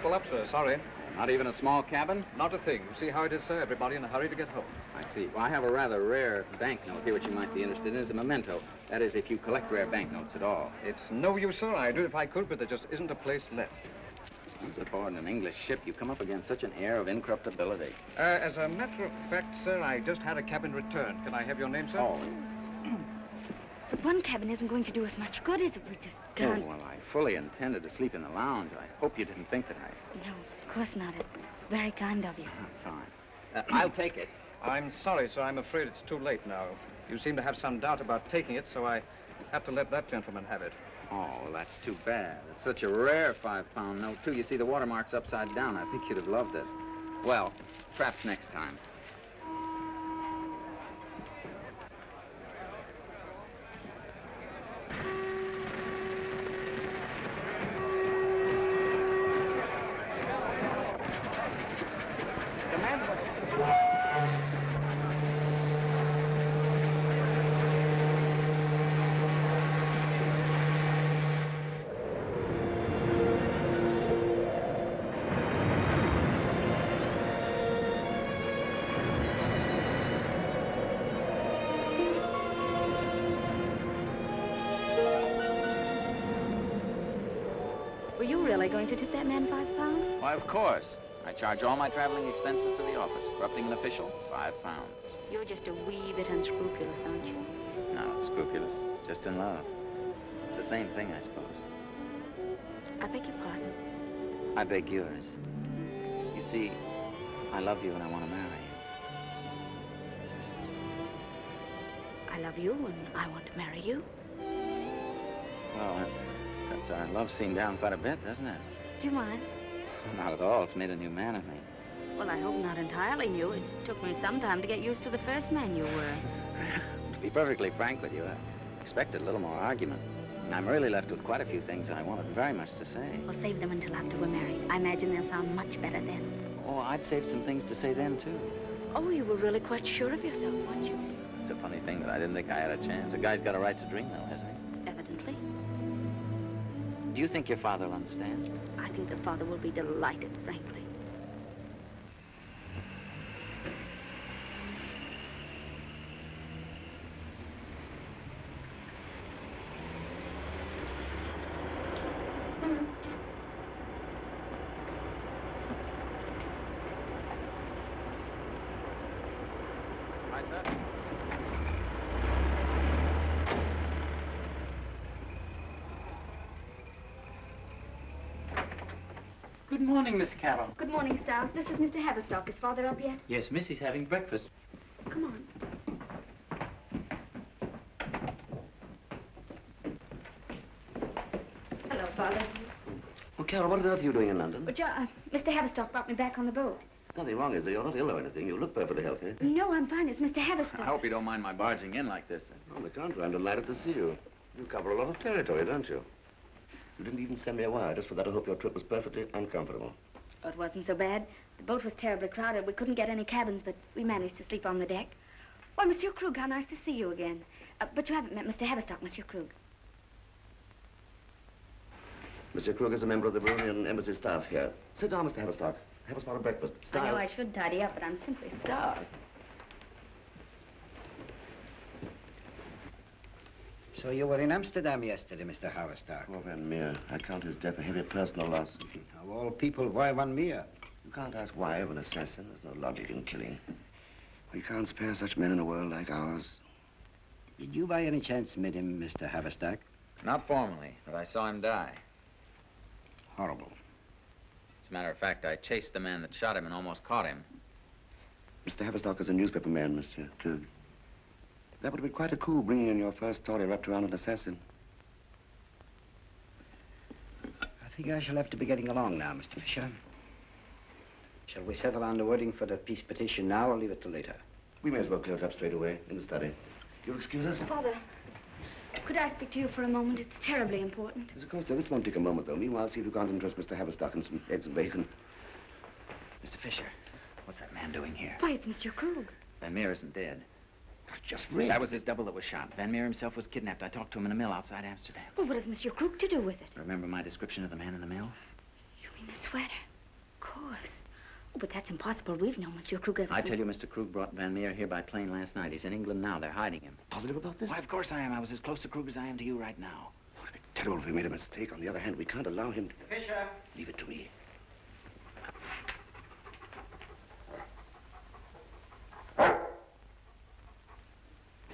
Full up, sir. Sorry. Not even a small cabin? Not a thing. You see how it is, sir? Everybody in a hurry to get home. I see. Well, I have a rather rare banknote here which you might be interested in as a memento. That is, if you collect rare banknotes at all. It's no use, sir. I'd do it if I could, but there just isn't a place left. Once aboard an English ship, you come up against such an air of incorruptibility. As a matter of fact, sir, I just had a cabin returned. Can I have your name, sir? Oh. But one cabin isn't going to do us much good, is it? We just Oh, can't. well, I fully intended to sleep in the lounge. I hope you didn't think that I... No, of course not. It's very kind of you. Fine. I'll take it. I'm sorry, sir. I'm afraid it's too late now. You seem to have some doubt about taking it, so I have to let that gentleman have it. Oh, that's too bad. It's such a rare 5-pound note, too. You see, the watermark's upside down. I think you'd have loved it. Well, perhaps next time. Were you really going to tip that man £5? Why, of course. I charge all my traveling expenses to the office. Corrupting an official, £5. You're just a wee bit unscrupulous, aren't you? Not scrupulous. Just in love. It's the same thing, I suppose. I beg your pardon. I beg yours. You see, I love you and I want to marry you. I love you and I want to marry you. Well, that cuts our love scene down quite a bit, doesn't it? Do you mind? Not at all. It's made a new man of me. Well, I hope not entirely new. It took me some time to get used to the first man you were. To be perfectly frank with you, I expected a little more argument. And I'm really left with quite a few things I wanted very much to say. Well, save them until after we're married. I imagine they'll sound much better then. Oh, I'd saved some things to say then, too. Oh, you were really quite sure of yourself, weren't you? It's a funny thing, but I didn't think I had a chance. A guy's got a right to dream, though, hasn't he? Evidently. Do you think your father will understand? I think the father will be delighted, frankly. Good morning, Miss Carroll. Good morning, Stiles. This is Mr. Haverstock. Is Father up yet? Yes, Missy's having breakfast. Come on. Hello, Father. Well, Carol, what on earth are you doing in London? Well, Mr. Haverstock brought me back on the boat. Nothing wrong, is there? You're not ill or anything. You look perfectly healthy. No, I'm fine. It's Mr. Haverstock. I hope you don't mind my barging in like this. On the contrary, I'm delighted to see you. You cover a lot of territory, don't you? You didn't even send me a wire. Just for that, I hope your trip was perfectly uncomfortable. Oh, it wasn't so bad. The boat was terribly crowded. We couldn't get any cabins, but we managed to sleep on the deck. Well, Monsieur Krug, how nice to see you again. But you haven't met Mr. Haverstock, Monsieur Krug. Monsieur Krug is a member of the Bruneian embassy staff here. Sit down, Mr. Haverstock. Have a spot of breakfast. I know I should tidy up, but I'm simply starved. So you were in Amsterdam yesterday, Mr. Haverstock? Poor Van Meer. I count his death a heavy personal loss. Of all people, why Van Meer? You can't ask why of an assassin. There's no logic in killing. We can't spare such men in a world like ours. Did you by any chance meet him, Mr. Haverstock? Not formally, but I saw him die. Horrible. As a matter of fact, I chased the man that shot him and almost caught him. Mr. Haverstock is a newspaper man, Monsieur Krug. That would have been quite a coup, bringing in your first story wrapped around an assassin. I think I shall have to be getting along now, Mr. Fisher. Shall we settle on the wording for the peace petition now or leave it till later? We may as well clear it up straight away in the study. You'll excuse us? Father, could I speak to you for a moment? It's terribly important. Yes, of course, dear. This won't take a moment, though. Meanwhile, see if you can't interest Mr. Haverstock in some eggs and bacon. Mr. Fisher, what's that man doing here? Why, it's Monsieur Krug. Van Meer isn't dead. I just read. That was his double that was shot. Van Meer himself was kidnapped. I talked to him in a mill outside Amsterdam. Well, what has Monsieur Krug to do with it? Remember my description of the man in the mill? You mean the sweater? Of course. Oh, but that's impossible. We've known Monsieur Krug ever I since... tell you, Mr. Krug brought Van Meer here by plane last night. He's in England now. They're hiding him. Positive about this? Why, of course I am. I was as close to Krug as I am to you right now. It would be terrible if we made a mistake. On the other hand, we can't allow him to... Fisher! Leave it to me.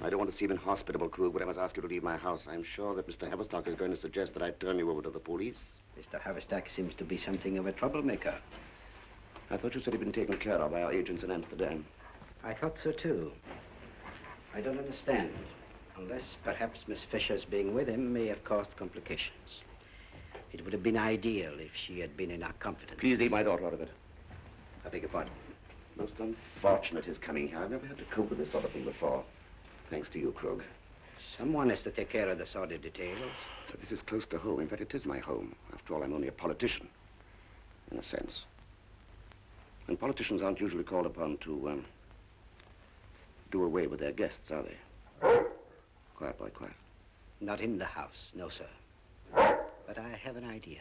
I don't want to seem inhospitable, Krug, but I must ask you to leave my house. I'm sure that Mr. Haverstock is going to suggest that I turn you over to the police. Mr. Haverstock seems to be something of a troublemaker. I thought you said he'd been taken care of by our agents in Amsterdam. I thought so, too. I don't understand. Unless perhaps Miss Fisher's being with him may have caused complications. It would have been ideal if she had been in our confidence. Please leave my daughter out of it. I beg your pardon. Most unfortunate his coming here. I've never had to cope with this sort of thing before. Thanks to you, Krug. Someone has to take care of the sordid details. But this is close to home. In fact, it is my home. After all, I'm only a politician, in a sense. And politicians aren't usually called upon to, do away with their guests, are they? Quiet, boy, quiet. Not in the house, no, sir. But I have an idea.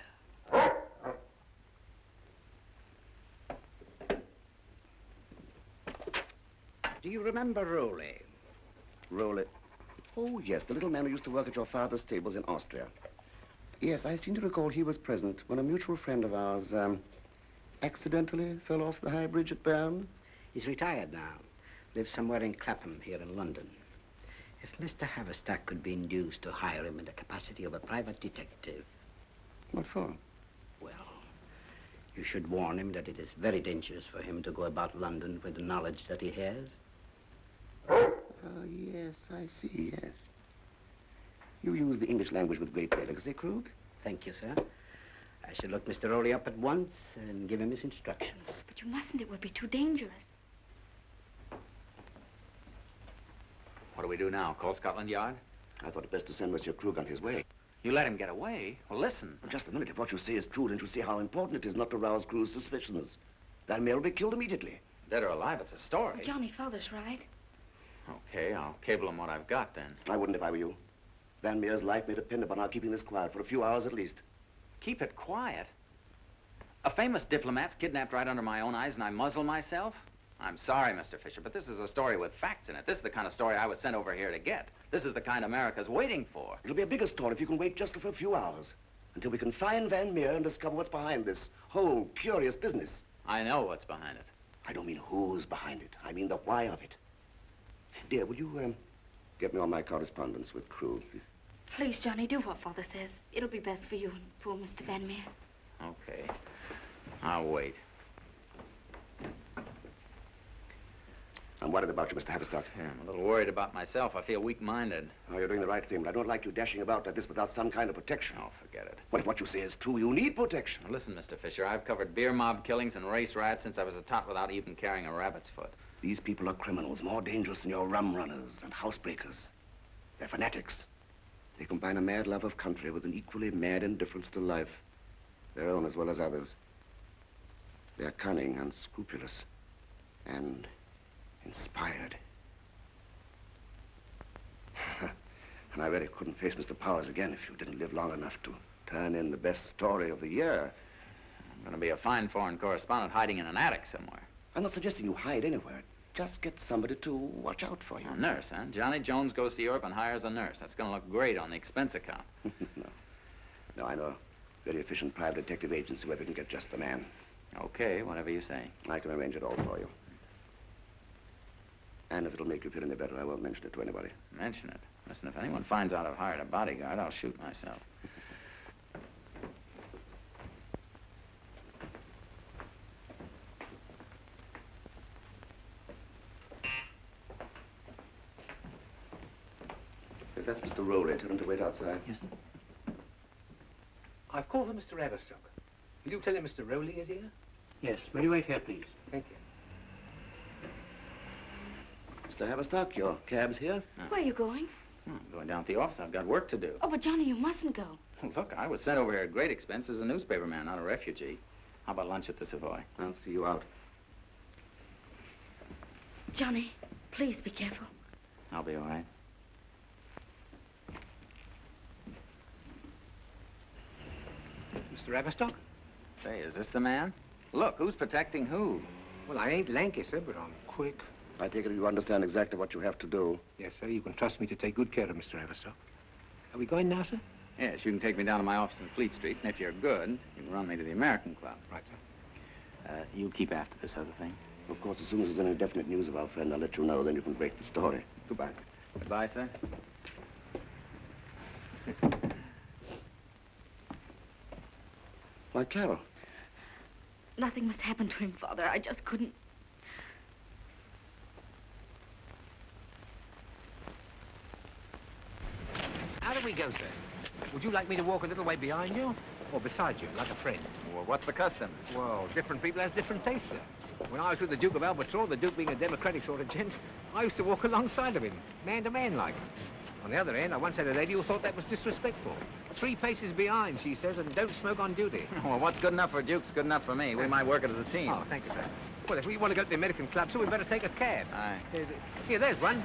Do you remember Rowley? Rowley? Oh, yes, the little man who used to work at your father's stables in Austria. Yes, I seem to recall he was present when a mutual friend of ours, accidentally fell off the high bridge at Bern. He's retired now. Lives somewhere in Clapham, here in London. If Mr. Haverstock could be induced to hire him in the capacity of a private detective. What for? Well, you should warn him that it is very dangerous for him to go about London with the knowledge that he has. Oh, yes, I see, yes. You use the English language with great delicacy, Krug. Thank you, sir. I shall look Mr. Rowley up at once and give him his instructions. But you mustn't. It would be too dangerous. What do we do now? Call Scotland Yard? I thought it best to send Monsieur Krug on his way. You let him get away? Well, listen. Well, just a minute. If what you say is true, don't you see how important it is not to rouse Krug's suspicions? Van Meer will be killed immediately. Dead or alive, it's a story. Well, Johnny, Father's right. Okay, I'll cable him what I've got, then. I wouldn't if I were you. Van Meer's life may depend upon our keeping this quiet for a few hours at least. Keep it quiet? A famous diplomat's kidnapped right under my own eyes and I muzzle myself? I'm sorry, Mr. Fisher, but this is a story with facts in it. This is the kind of story I was sent over here to get. This is the kind America's waiting for. It'll be a bigger story if you can wait just for a few hours. Until we can find Van Meer and discover what's behind this whole curious business. I know what's behind it. I don't mean who's behind it. I mean the why of it. Dear, would you, get me on my correspondence with Krug? Please, Johnny, do what Father says. It'll be best for you and poor Mr. Van Meer. Okay. I'll wait. I'm worried about you, Mr. Haverstock. Yeah, I'm a little worried about myself. I feel weak-minded. Oh, you're doing the right thing, but I don't like you dashing about like this without some kind of protection. Oh, forget it. Well, if what you say is true, you need protection. Now, listen, Mr. Fisher, I've covered beer mob killings and race riots since I was a tot without even carrying a rabbit's foot. These people are criminals, more dangerous than your rum runners and housebreakers. They're fanatics. They combine a mad love of country with an equally mad indifference to life, their own as well as others. They're cunning, unscrupulous, and inspired. And I really couldn't face Mr. Powers again if you didn't live long enough to turn in the best story of the year. I'm going to be a fine foreign correspondent hiding in an attic somewhere. I'm not suggesting you hide anywhere. Just get somebody to watch out for you. A nurse, huh? Johnny Jones goes to Europe and hires a nurse. That's going to look great on the expense account. No, I know a very efficient private detective agency where we can get just the man. Okay, whatever you say. I can arrange it all for you. And if it'll make you feel any better, I won't mention it to anybody. Mention it? Listen, if anyone finds out I've hired a bodyguard, I'll shoot myself. If that's Mr. Rowley, tell him to wait outside. Yes, sir. I've called for Mr. Everstock. Will you tell him Mr. Rowley is here? Yes, will you wait here, please? Thank you. Mr. Haverstock, your cab's here. Where are you going? I'm going down to the office. I've got work to do. Oh, but Johnny, you mustn't go. Look, I was sent over here at great expense as a newspaper man, not a refugee. How about lunch at the Savoy? I'll see you out. Johnny, please be careful. I'll be all right. Mr. Everstock? Say, is this the man? Look, who's protecting who? Well, I ain't lanky, sir, but I'm quick. I take it you understand exactly what you have to do. Yes, sir. You can trust me to take good care of Mr. Everstock. Are we going now, sir? Yes, you can take me down to my office in Fleet Street, and if you're good, you can run me to the American Club. Right, sir. You keep after this other thing. Of course, as soon as there's any definite news of our friend, I'll let you know. Then you can break the story. Goodbye. Goodbye, sir. Why, Carol. Nothing must happen to him, Father. I just couldn't. How do we go, sir? Would you like me to walk a little way behind you? Or beside you, like a friend? Well, what's the custom? Well, different people has different tastes, sir. When I was with the Duke of Albatross, the Duke being a democratic sort of gent, I used to walk alongside of him, man to man like. On the other hand, I once had a lady who thought that was disrespectful. 3 paces behind, she says, and don't smoke on duty. Well, what's good enough for Duke's good enough for me. We might work it as a team. Oh, thank you, sir. Well, if we want to go to the American Club, so we better take a cab. Aye. Here, there's one.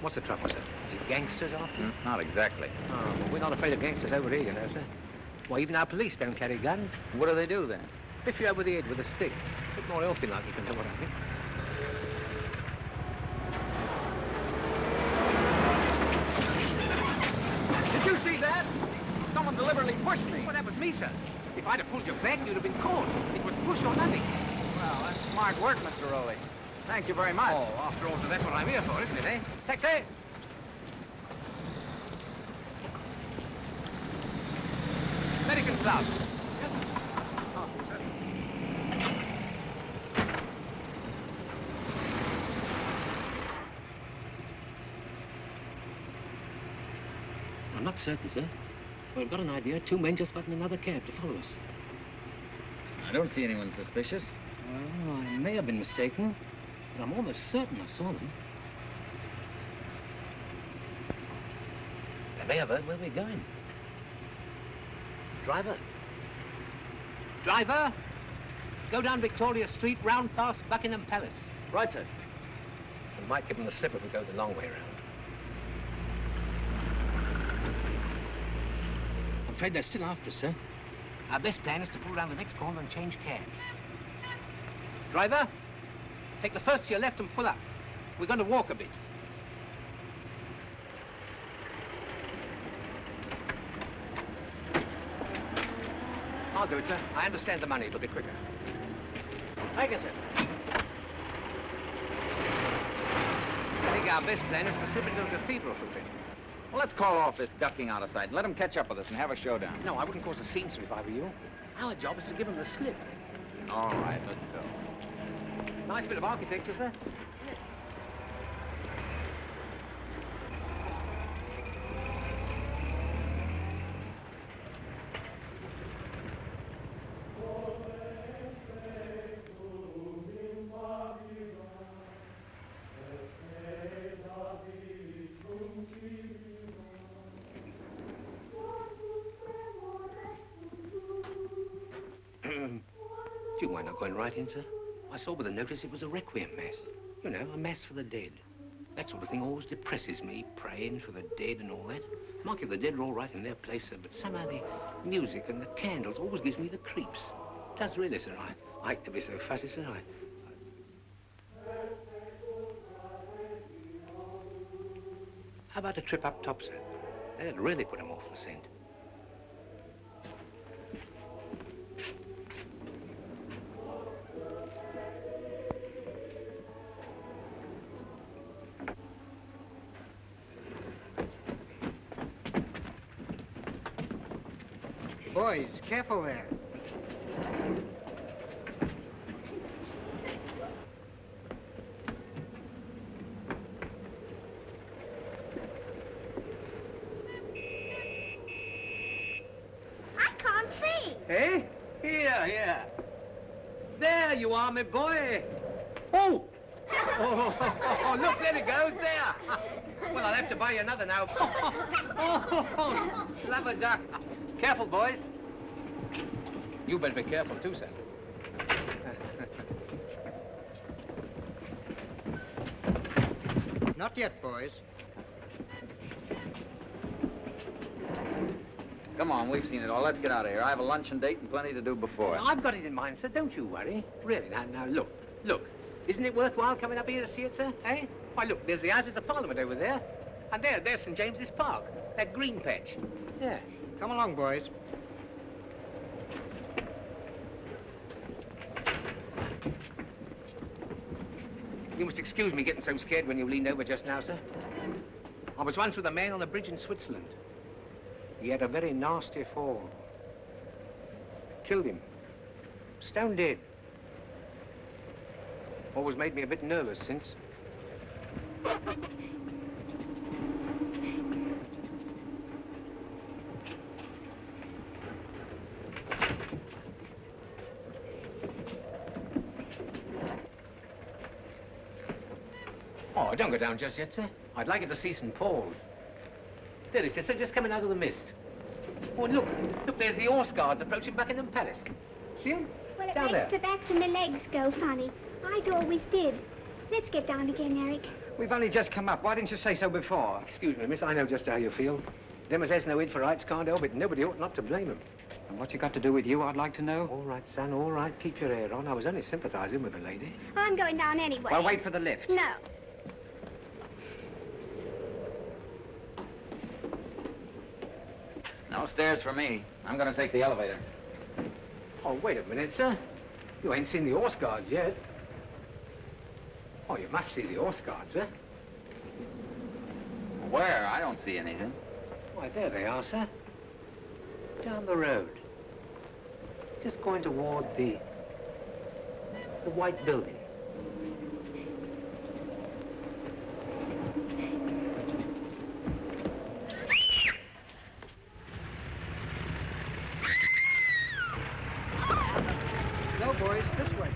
What's the trouble, sir? Is it gangsters after? Not exactly. Oh, well, we're not afraid of gangsters over here, you know, sir. Well, even our police don't carry guns. What do they do, then? Biff you over the head with a stick. A bit more healthy like, if you know what I mean. Did you see that? Someone deliberately pushed me. Well, that was me, sir. If I'd have pulled your flag, you'd have been caught. It was push or nothing. Well, that's smart work, Mr. Rowley. Thank you very much. Oh, after all, so that's what I'm here for, isn't it, eh? Taxi! American Club. Yes, sir. Oh, sir. I'm not certain, sir. We've got an idea. 2 men just got in another cab to follow us. I don't see anyone suspicious. Well, I may have been mistaken, but I'm almost certain I saw them. They may have heard where we're going. Driver. Driver! Go down Victoria Street, round past Buckingham Palace. Right, sir. We might give them the slip if we go the long way around. I'm afraid they're still after us, sir. Our best plan is to pull around the next corner and change cabs. Driver, take the first to your left and pull up. We're going to walk a bit. I'll do it, sir. I understand the money. It'll be quicker. Thank you, sir. I think our best plan is to slip into the cathedral for a bit. Well, let's call off this ducking out of sight and let them catch up with us and have a showdown. No, I wouldn't cause a scene, sir, if I were you. Our job is to give them the slip. All right, let's go. Nice bit of architecture, sir. Do you mind not going right in, sir? I saw by the notice it was a requiem mass. You know, a mass for the dead. That sort of thing always depresses me, praying for the dead and all that. Mind you, the dead are all right in their place, sir, but somehow the music and the candles always gives me the creeps. It does really, sir. I hate to be so fussy, sir. How about a trip up top, sir? That'd really put them off the scent. Boys, careful there. I can't see. Hey? Here. There you are, my boy. Oh! Oh, look, there it goes, there. Well, I'll have to buy you another now. Oh, love a duck. Careful, boys. You better be careful, too, sir. Not yet, boys. Come on, we've seen it all. Let's get out of here. I have a luncheon date and plenty to do before. I've got it in mind, sir. Don't you worry. Really, now, look. Isn't it worthwhile coming up here to see it, sir? Eh? Why, look, there's the Houses of Parliament over there. And there's St. James's Park. That green patch. Yeah. Come along, boys. You must excuse me getting so scared when you leaned over just now, sir. I was once with a man on a bridge in Switzerland. He had a very nasty fall. Killed him. Stone dead. Always made me a bit nervous since. Oh, don't go down just yet, sir. I'd like you to see St. Paul's. There it is, sir, just coming out of the mist. Oh, and look, there's the Horse Guards approaching Buckingham Palace. See them? Well, it down makes there. the backs of my legs go funny. I'd always did. Let's get down again, Eric. We've only just come up. Why didn't you say so before? Excuse me, miss, I know just how you feel. Them as has no id for rights can't help it. Nobody ought not to blame them. And what's it got to do with you, I'd like to know? All right, son, all right. Keep your hair on. I was only sympathizing with the lady. I'm going down anyway. Well, wait for the lift. No. No stairs for me. I'm going to take the elevator. Oh, wait a minute, sir. You ain't seen the Horse Guards yet. Oh, you must see the Horse Guards, sir. Where? I don't see anything. Why, there they are, sir. Down the road. Just going toward the white building. No, boys, this way.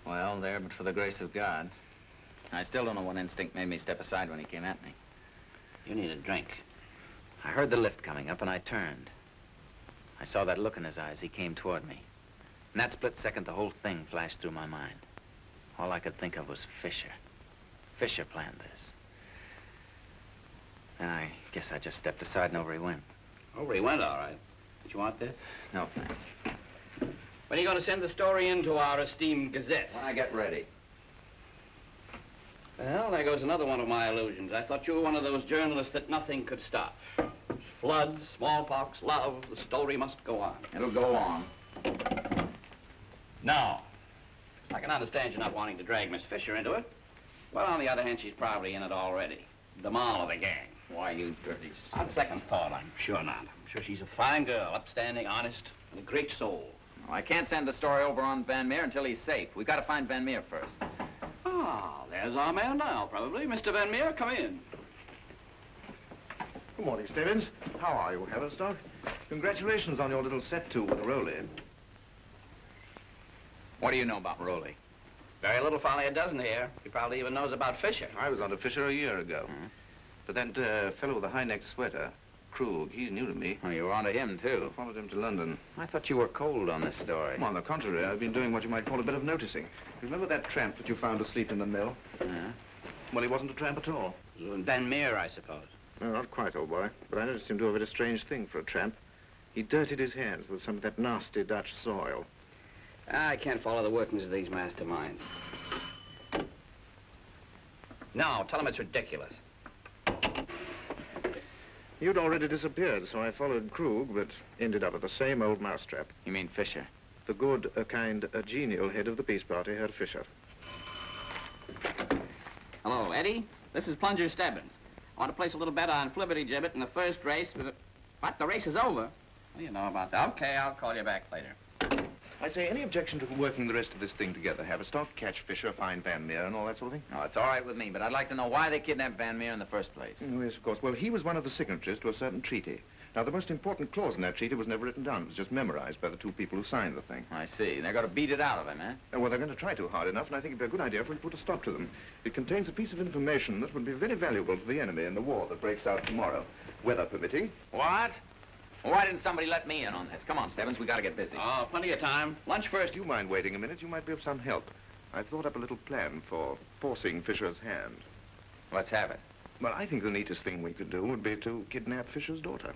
Well, there, but for the grace of God. I still don't know what instinct made me step aside when he came at me. You need a drink. I heard the lift coming up, and I turned. I saw that look in his eyes. He came toward me. In that split second, the whole thing flashed through my mind. All I could think of was Fisher. Fisher planned this. And I guess I just stepped aside, and over he went. Over he went, all right. Did you want that? No, thanks. When are you going to send the story in to our esteemed Gazette? When I get ready. Well, there goes another one of my illusions. I thought you were one of those journalists that nothing could stop. Floods, smallpox, love, the story must go on. It'll go on. No. I can understand you not wanting to drag Miss Fisher into it. But on the other hand, she's probably in it already. The moll of the gang. Why, you dirty... On second thought, I'm sure not. I'm sure she's a fine girl, upstanding, honest, and a great soul. Well, I can't send the story over on Van Meer until he's safe. We've got to find Van Meer first. Ah, there's our man now, probably. Mr. Van Meer, come in. Good morning, Stevens. How are you, Haverstock? Congratulations on your little set-to with Rowley. What do you know about Rowley? Very little, finally a dozen here. He probably even knows about Fisher. I was under Fisher a year ago. But that fellow with the high-necked sweater, Krug, he's new to me. Oh, you were onto him, too. I followed him to London. I thought you were cold on this story. Well, on the contrary, I've been doing what you might call a bit of noticing. Remember that tramp that you found asleep in the mill? Yeah. Well, he wasn't a tramp at all. Van Meer, I suppose. No, not quite, old boy. But I noticed him do a very strange thing for a tramp. He dirtied his hands with some of that nasty Dutch soil. I can't follow the workings of these masterminds. No, tell him it's ridiculous. You'd already disappeared, so I followed Krug, but ended up at the same old mousetrap. You mean Fisher? The good, kind, genial head of the peace party, Herr Fisher. Hello, Eddie. This is Plunger Stebbins. I want to place a little bet on Flibberty-Gibbet in the first race with a... What? The race is over? What do you know about that? Okay, I'll call you back later. I'd say any objection to working the rest of this thing together, Haverstock? Catch Fisher, find Van Meer, and all that sort of thing? No, it's all right with me, but I'd like to know why they kidnapped Van Meer in the first place. Yes, of course. Well, he was one of the signatories to a certain treaty. Now, the most important clause in that treaty was never written down. It was just memorized by the two people who signed the thing. I see. They're going to beat it out of him, eh? Well, they're going to try too hard enough, and I think it'd be a good idea if we put a stop to them. It contains a piece of information that would be very valuable to the enemy in the war that breaks out tomorrow, weather permitting. What? Well, why didn't somebody let me in on this? Come on, Stebbins, we got to get busy. Oh, plenty of time. Lunch first. Do you mind waiting a minute? You might be of some help. I've thought up a little plan for forcing Fisher's hand. Let's have it. Well, I think the neatest thing we could do would be to kidnap Fisher's daughter.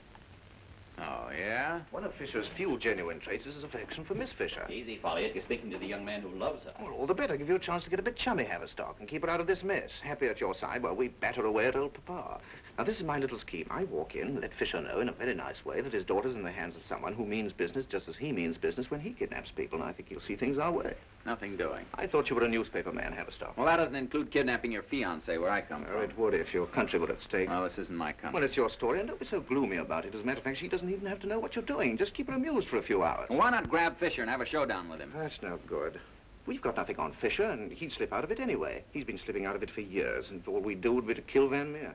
Oh, yeah? One of Fisher's few genuine traits is his affection for Miss Fisher. Easy, Folliot. You're speaking to the young man who loves her. Well, all the better. Give you a chance to get a bit chummy, Haverstock, and keep her out of this mess. Happy at your side while we batter away at old Papa. Now, this is my little scheme. I walk in, let Fisher know in a very nice way that his daughter's in the hands of someone who means business just as he means business when he kidnaps people, and I think he'll see things our way. Nothing doing. I thought you were a newspaper man, Haverstock. Well, that doesn't include kidnapping your fiancée where I come from. It would if your country were at stake. Well, this isn't my country. Well, it's your story, and don't be so gloomy about it. As a matter of fact, she doesn't even have to know what you're doing. Just keep her amused for a few hours. Well, why not grab Fisher and have a showdown with him? That's no good. We've got nothing on Fisher, and he'd slip out of it anyway. He's been slipping out of it for years, and all we'd do would be to kill Van Meer.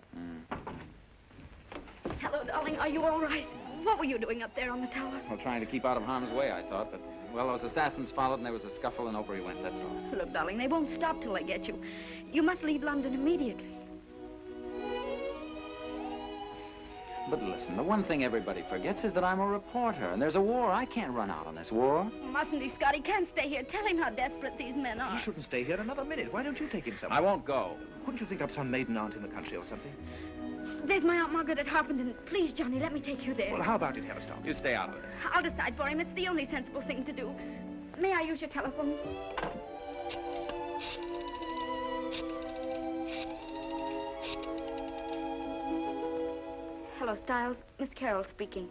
Hello, darling. Are you all right? What were you doing up there on the tower? Well, trying to keep out of harm's way, I thought, but, well, those assassins followed and there was a scuffle and over he went, that's all. Look, darling, they won't stop till they get you. You must leave London immediately. But listen, the one thing everybody forgets is that I'm a reporter, and there's a war. I can't run out on this war. Mustn't he, Scott? He can't stay here. Tell him how desperate these men are. He shouldn't stay here another minute. Why don't you take him somewhere? I won't go. Couldn't you think up some maiden aunt in the country or something? There's my Aunt Margaret at Harpenden. Please, Johnny, let me take you there. Well, how about it, Haverstock? You stay out of this. I'll decide for him. It's the only sensible thing to do. May I use your telephone? Hello, Stiles. Miss Carroll speaking.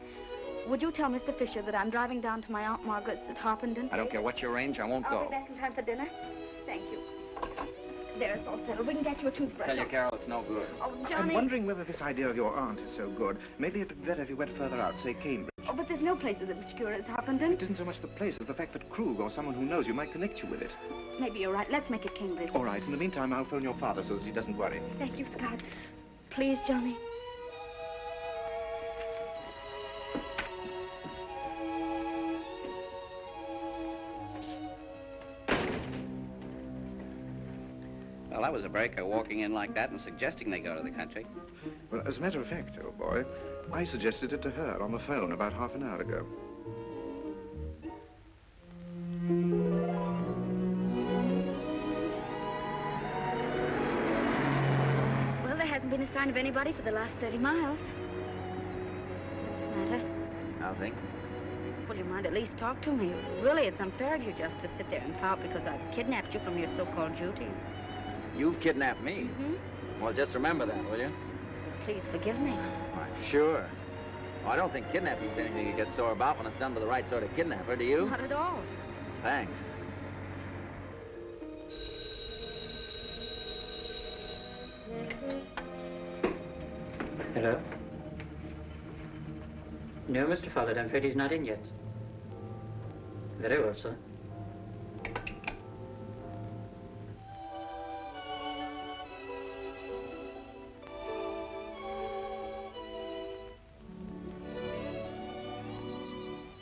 Would you tell Mr. Fisher that I'm driving down to my Aunt Margaret's at Harpenden? I don't care what you arrange, I won't I'll go. be back in time for dinner. Thank you. There, it's all settled. We can get you a toothbrush. Tell you, Carol, it's no good. Oh, I'm Johnny. wondering whether this idea of your aunt is so good. Maybe it'd be better if you went further out, say Cambridge. Oh, but there's no place as obscure as Harpenden. It isn't so much the place as the fact that Krug or someone who knows you might connect you with it. Maybe you're right. Let's make it Cambridge. All right. In the meantime, I'll phone your father so that he doesn't worry. Thank you, Scott. Please, Johnny. Well, that was a breaker, walking in like that and suggesting they go to the country. Well, as a matter of fact, old boy, I suggested it to her on the phone about half an hour ago. Well, there hasn't been a sign of anybody for the last 30 miles. What's the matter? Nothing. Well, you might at least talk to me. Really, it's unfair of you just to sit there and pout because I've kidnapped you from your so-called duties. You've kidnapped me? Mm-hmm. Well, just remember that, will you? Please forgive me. Why, sure. Well, I don't think kidnapping's anything you get sore about when it's done by the right sort of kidnapper, do you? Not at all. Thanks. Hello? No, Mr. Follett, I'm afraid he's not in yet. Very well, sir.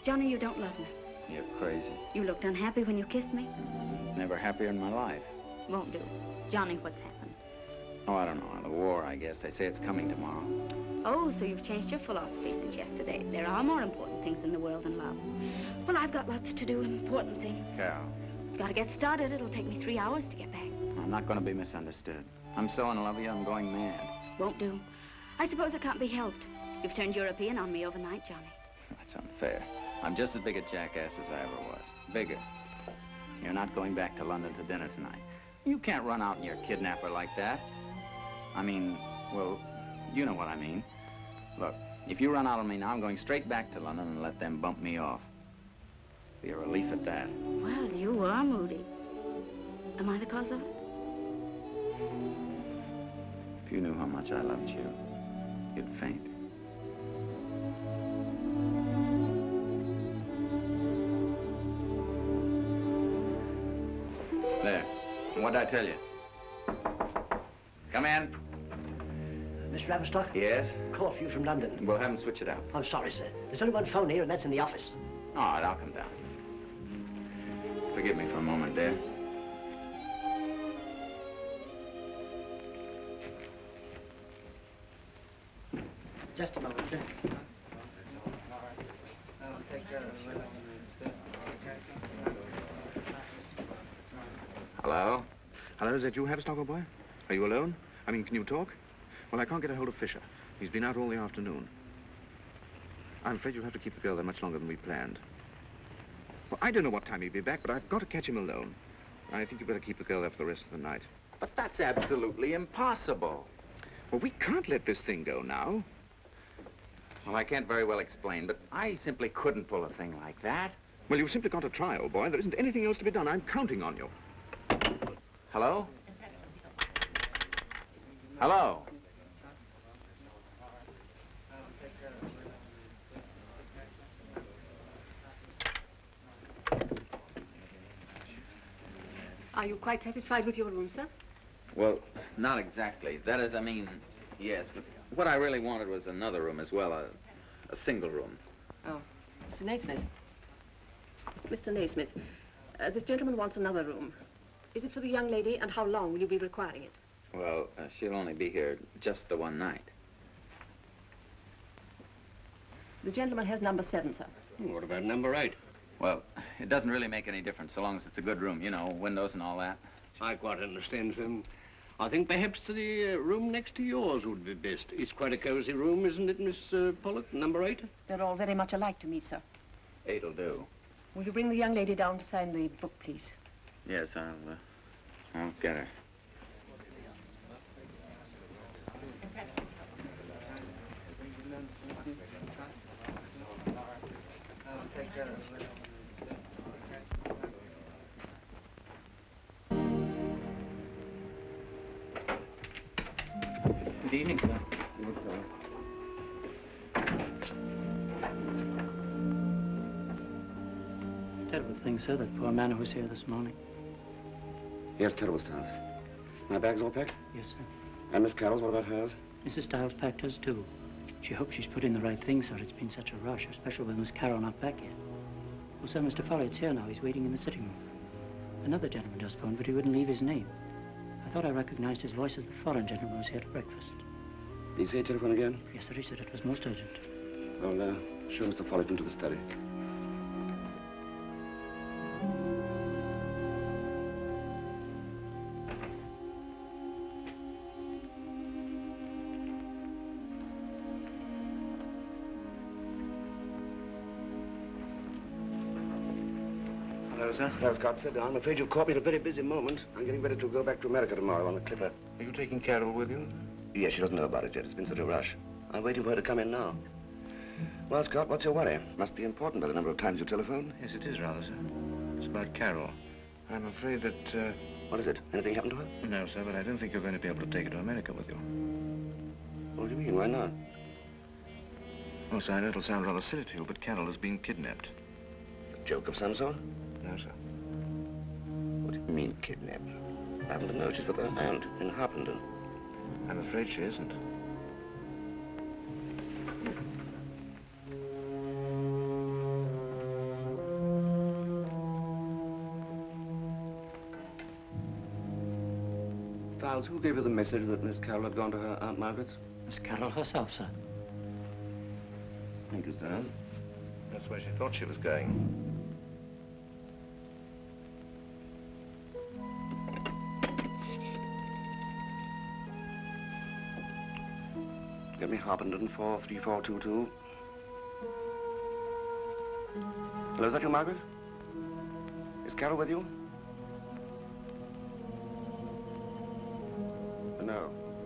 Johnny, you don't love me. You're crazy. You looked unhappy when you kissed me. Never happier in my life. Won't do. Johnny, what's happened? Oh, I don't know. The war, I guess. They say it's coming tomorrow. Oh, so you've changed your philosophy since yesterday. There are more important things in the world than love. Well, I've got lots to do, important things. Carol, Gotta get started. It'll take me 3 hours to get back. I'm not going to be misunderstood. I'm so in love with you, I'm going mad. Won't do. I suppose it can't be helped. You've turned European on me overnight, Johnny. That's unfair. I'm just as big a jackass as I ever was. Bigger. You're not going back to London to dinner tonight. You can't run out on your kidnapper like that. I mean, well, you know what I mean. Look, if you run out on me now, I'm going straight back to London and let them bump me off. Be a relief at that. Well, you are moody. Am I the cause of it? If you knew how much I loved you, you'd faint. There. What'd I tell you? Come in. Mr. Averstock? Yes? Call for you from London. We'll have him switch it out. I'm sorry, sir. There's only one phone here, and that's in the office. All right, I'll come down. Forgive me for a moment, dear. Just a moment, sir. Hello? Hello, is that you, Haverstock, old boy? Are you alone? I mean, can you talk? Well, I can't get a hold of Fisher. He's been out all the afternoon. I'm afraid you'll have to keep the girl there much longer than we planned. Well, I don't know what time he'll be back, but I've got to catch him alone. I think you better keep the girl there for the rest of the night. But that's absolutely impossible. Well, we can't let this thing go now. Well, I can't very well explain, but I simply couldn't pull a thing like that. Well, you've simply got to try, old boy. There isn't anything else to be done. I'm counting on you. Hello? Hello? Are you quite satisfied with your room, sir? Well, not exactly. That is, I mean, yes, but what I really wanted was another room as well, a single room. Oh, Mr. Naismith. Mr. Naismith, this gentleman wants another room. Is it for the young lady, and how long will you be requiring it? Well, she'll only be here just the one night. The gentleman has number 7, sir. What about number 8? Well, it doesn't really make any difference so long as it's a good room, you know, windows and all that. I quite understand, sir. I think perhaps the room next to yours would be best. It's quite a cozy room, isn't it, Miss Pollock? Number 8? They're all very much alike to me, sir. 8'll do. Will you bring the young lady down to sign the book, please? Yes, I'll get her. Good evening, sir. Terrible thing, sir, that poor man who was here this morning. Yes, terrible stuff. My bag's all packed? Yes, sir. And Miss Carroll's, what about hers? Mrs. Stiles packed hers, too. She hopes she's put in the right thing, sir. It's been such a rush, especially with Miss Carroll not back yet. Oh, sir, Mr. Follett's here now. He's waiting in the sitting room. Another gentleman just phoned, but he wouldn't leave his name. I thought I recognized his voice as the foreign gentleman who was here to breakfast. Did he say telephone again? Yes, sir, he said it was most urgent. Well, show Mr. Follett into the study. Hello, Hello, sir. Hello, Scott. Sit down. I'm afraid you've caught me at a very busy moment. I'm getting ready to go back to America tomorrow on the Clipper. Are you taking Carol with you? Yes, she doesn't know about it yet. It's been such a rush. I'm waiting for her to come in now. Well, Scott, what's your worry? Must be important by the number of times you telephone. Yes, it is rather, sir. It's about Carol. I'm afraid that, What is it? Anything happened to her? No, sir, but I don't think you're going to be able to take her to America with you. What do you mean? Why not? Oh, sir, I know it'll sound rather silly to you, but Carol has been kidnapped. A joke of some sort? No, sir. What do you mean, kidnapped? I happen to know she's with her aunt in Harpenden. I'm afraid she isn't. Stiles, who gave you the message that Miss Carol had gone to her Aunt Margaret's? Miss Carol herself, sir. Thank you, Stiles. That's where she thought she was going. Get me Harpenden 43422. Hello, is that you, Margaret? Is Carol with you?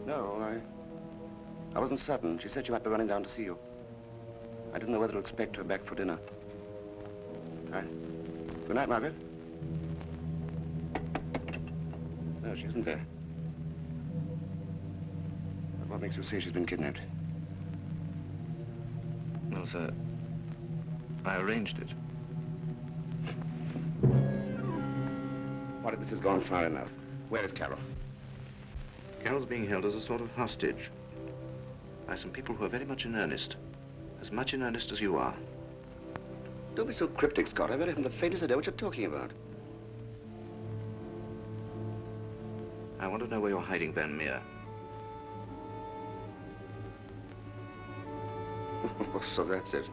No, I wasn't certain. She said she might be running down to see you. I didn't know whether to expect her back for dinner. Good night, Margaret. No, she isn't there. But what makes you say she's been kidnapped? Well, sir, I arranged it. What if this has gone far enough? Where is Carol? Carol's being held as a sort of hostage by some people who are very much in earnest. As much in earnest as you are. Don't be so cryptic, Scott. I really haven't the faintest idea what you're talking about. I want to know where you're hiding Van Meer. So that's it.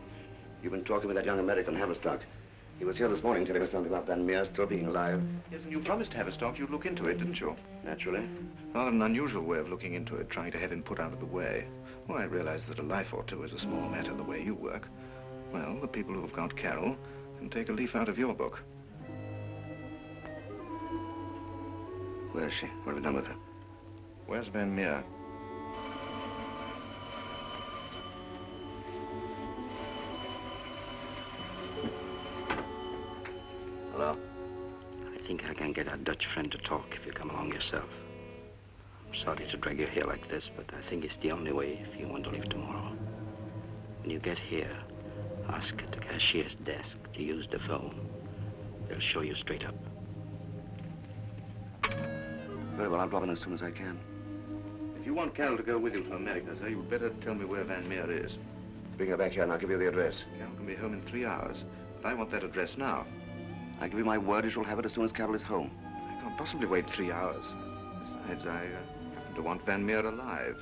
You've been talking with that young American, Haverstock. He was here this morning telling us something about Van Meer still being alive. Yes, and you promised Haverstock you'd look into it, didn't you? Naturally. Rather an unusual way of looking into it, trying to have him put out of the way. Well, I realize that a life or two is a small matter the way you work. Well, the people who have got Carol can take a leaf out of your book. Where is she? What have we done with her? Where's Van Meer? Hello? I think I can get our Dutch friend to talk if you come along yourself. I'm sorry to drag you here like this, but I think it's the only way if you want to leave tomorrow. When you get here, ask at the cashier's desk to use the phone. They'll show you straight up. Very well, I'll drop in as soon as I can. If you want Carol to go with you to America, sir, you'd better tell me where Van Meer is. Bring her back here and I'll give you the address. Carol can be home in 3 hours, but I want that address now. I give you my word you shall have it as soon as Carol is home. I can't possibly wait 3 hours. Besides, I happen to want Van Meer alive.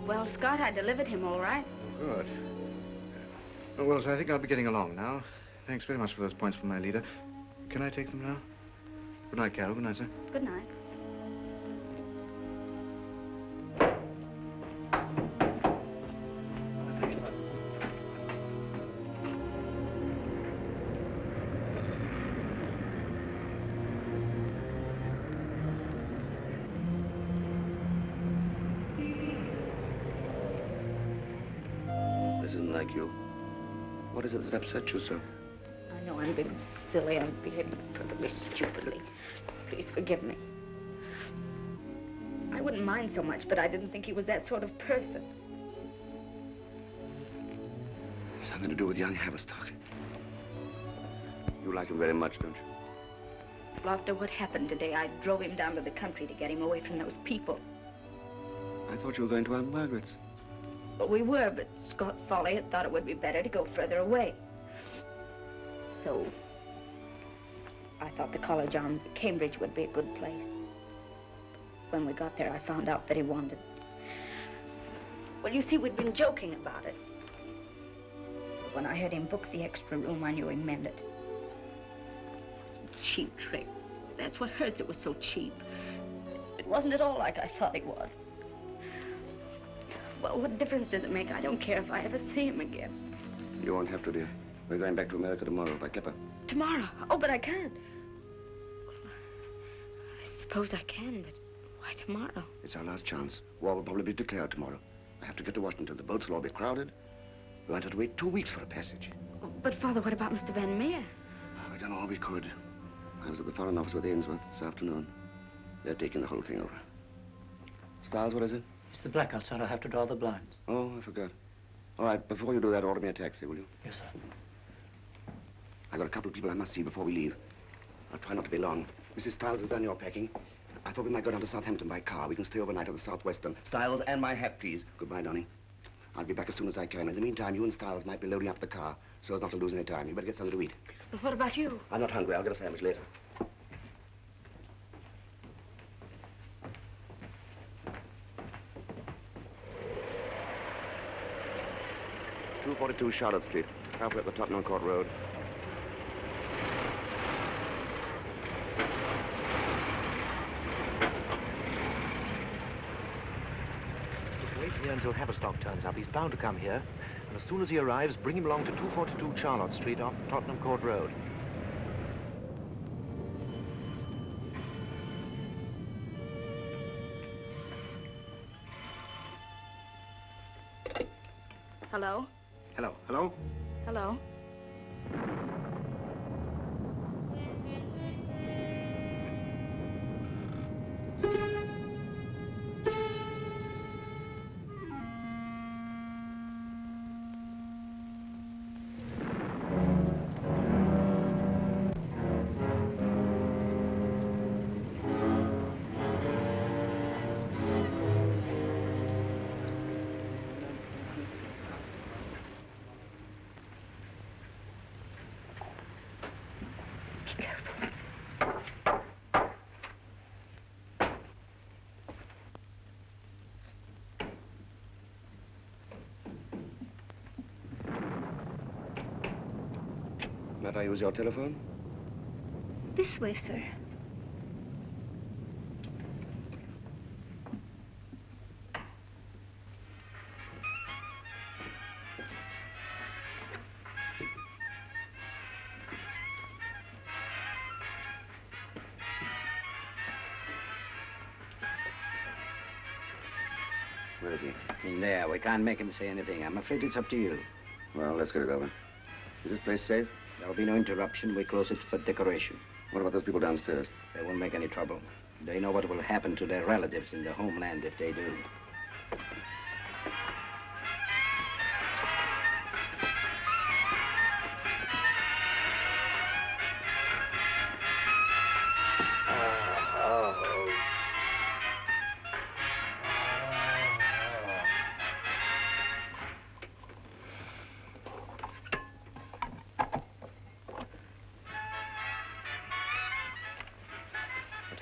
Well, Scott, I delivered him all right. Good. Oh, well, so I think I'll be getting along now. Thanks very much for those points from my leader. Can I take them now? Good night, Carol. Good night, sir. Good night. This isn't like you. What is it that's upset you so? I know I'm being silly. I'm behaving perfectly stupidly. Please forgive me. I wouldn't mind so much, but I didn't think he was that sort of person. Something to do with young Haverstock. You like him very much, don't you? Well, after what happened today, I drove him down to the country to get him away from those people. I thought you were going to Aunt Margaret's. Well, we were, but Scott Folliott thought it would be better to go further away. So, I thought the college arms at Cambridge would be a good place. When we got there, I found out that he wanted. Well, you see, we'd been joking about it. But when I heard him book the extra room, I knew he meant it. Such a cheap trick. That's what hurts. It was so cheap. It wasn't at all like I thought it was. Well, what difference does it make? I don't care if I ever see him again. You won't have to, dear. We're going back to America tomorrow by Clipper. Tomorrow? Oh, but I can't. I suppose I can, but why tomorrow? It's our last chance. War will probably be declared tomorrow. I have to get to Washington. The boats will all be crowded. We might have to wait 2 weeks for a passage. Oh, but, Father, what about Mr. Van Meer? We done all we could. I was at the Foreign Office with Ainsworth this afternoon. They're taking the whole thing over. Stiles, what is it? It's the blackout, sir. I have to draw the blinds. Oh, I forgot. All right, before you do that, order me a taxi, will you? Yes, sir. I got a couple of people I must see before we leave. I'll try not to be long. Mrs. Stiles has done your packing. I thought we might go down to Southampton by car. We can stay overnight at the Southwestern. Stiles, and my hat, please. Goodbye, Donnie. I'll be back as soon as I can. In the meantime, you and Stiles might be loading up the car so as not to lose any time. You better get something to eat. But what about you? I'm not hungry. I'll get a sandwich later. "242 Charlotte Street, halfway up the Tottenham Court Road." Wait here until Haverstock turns up. He's bound to come here. And as soon as he arrives, bring him along to 242 Charlotte Street off Tottenham Court Road. Hello? Hello. Hello? Hello? Might I use your telephone? This way, sir. Where is he? In there. We can't make him say anything. I'm afraid it's up to you. Well, let's get it over. Is this place safe? There'll be no interruption. We close it for decoration. What about those people downstairs? They won't make any trouble. They know what will happen to their relatives in the homeland if they do.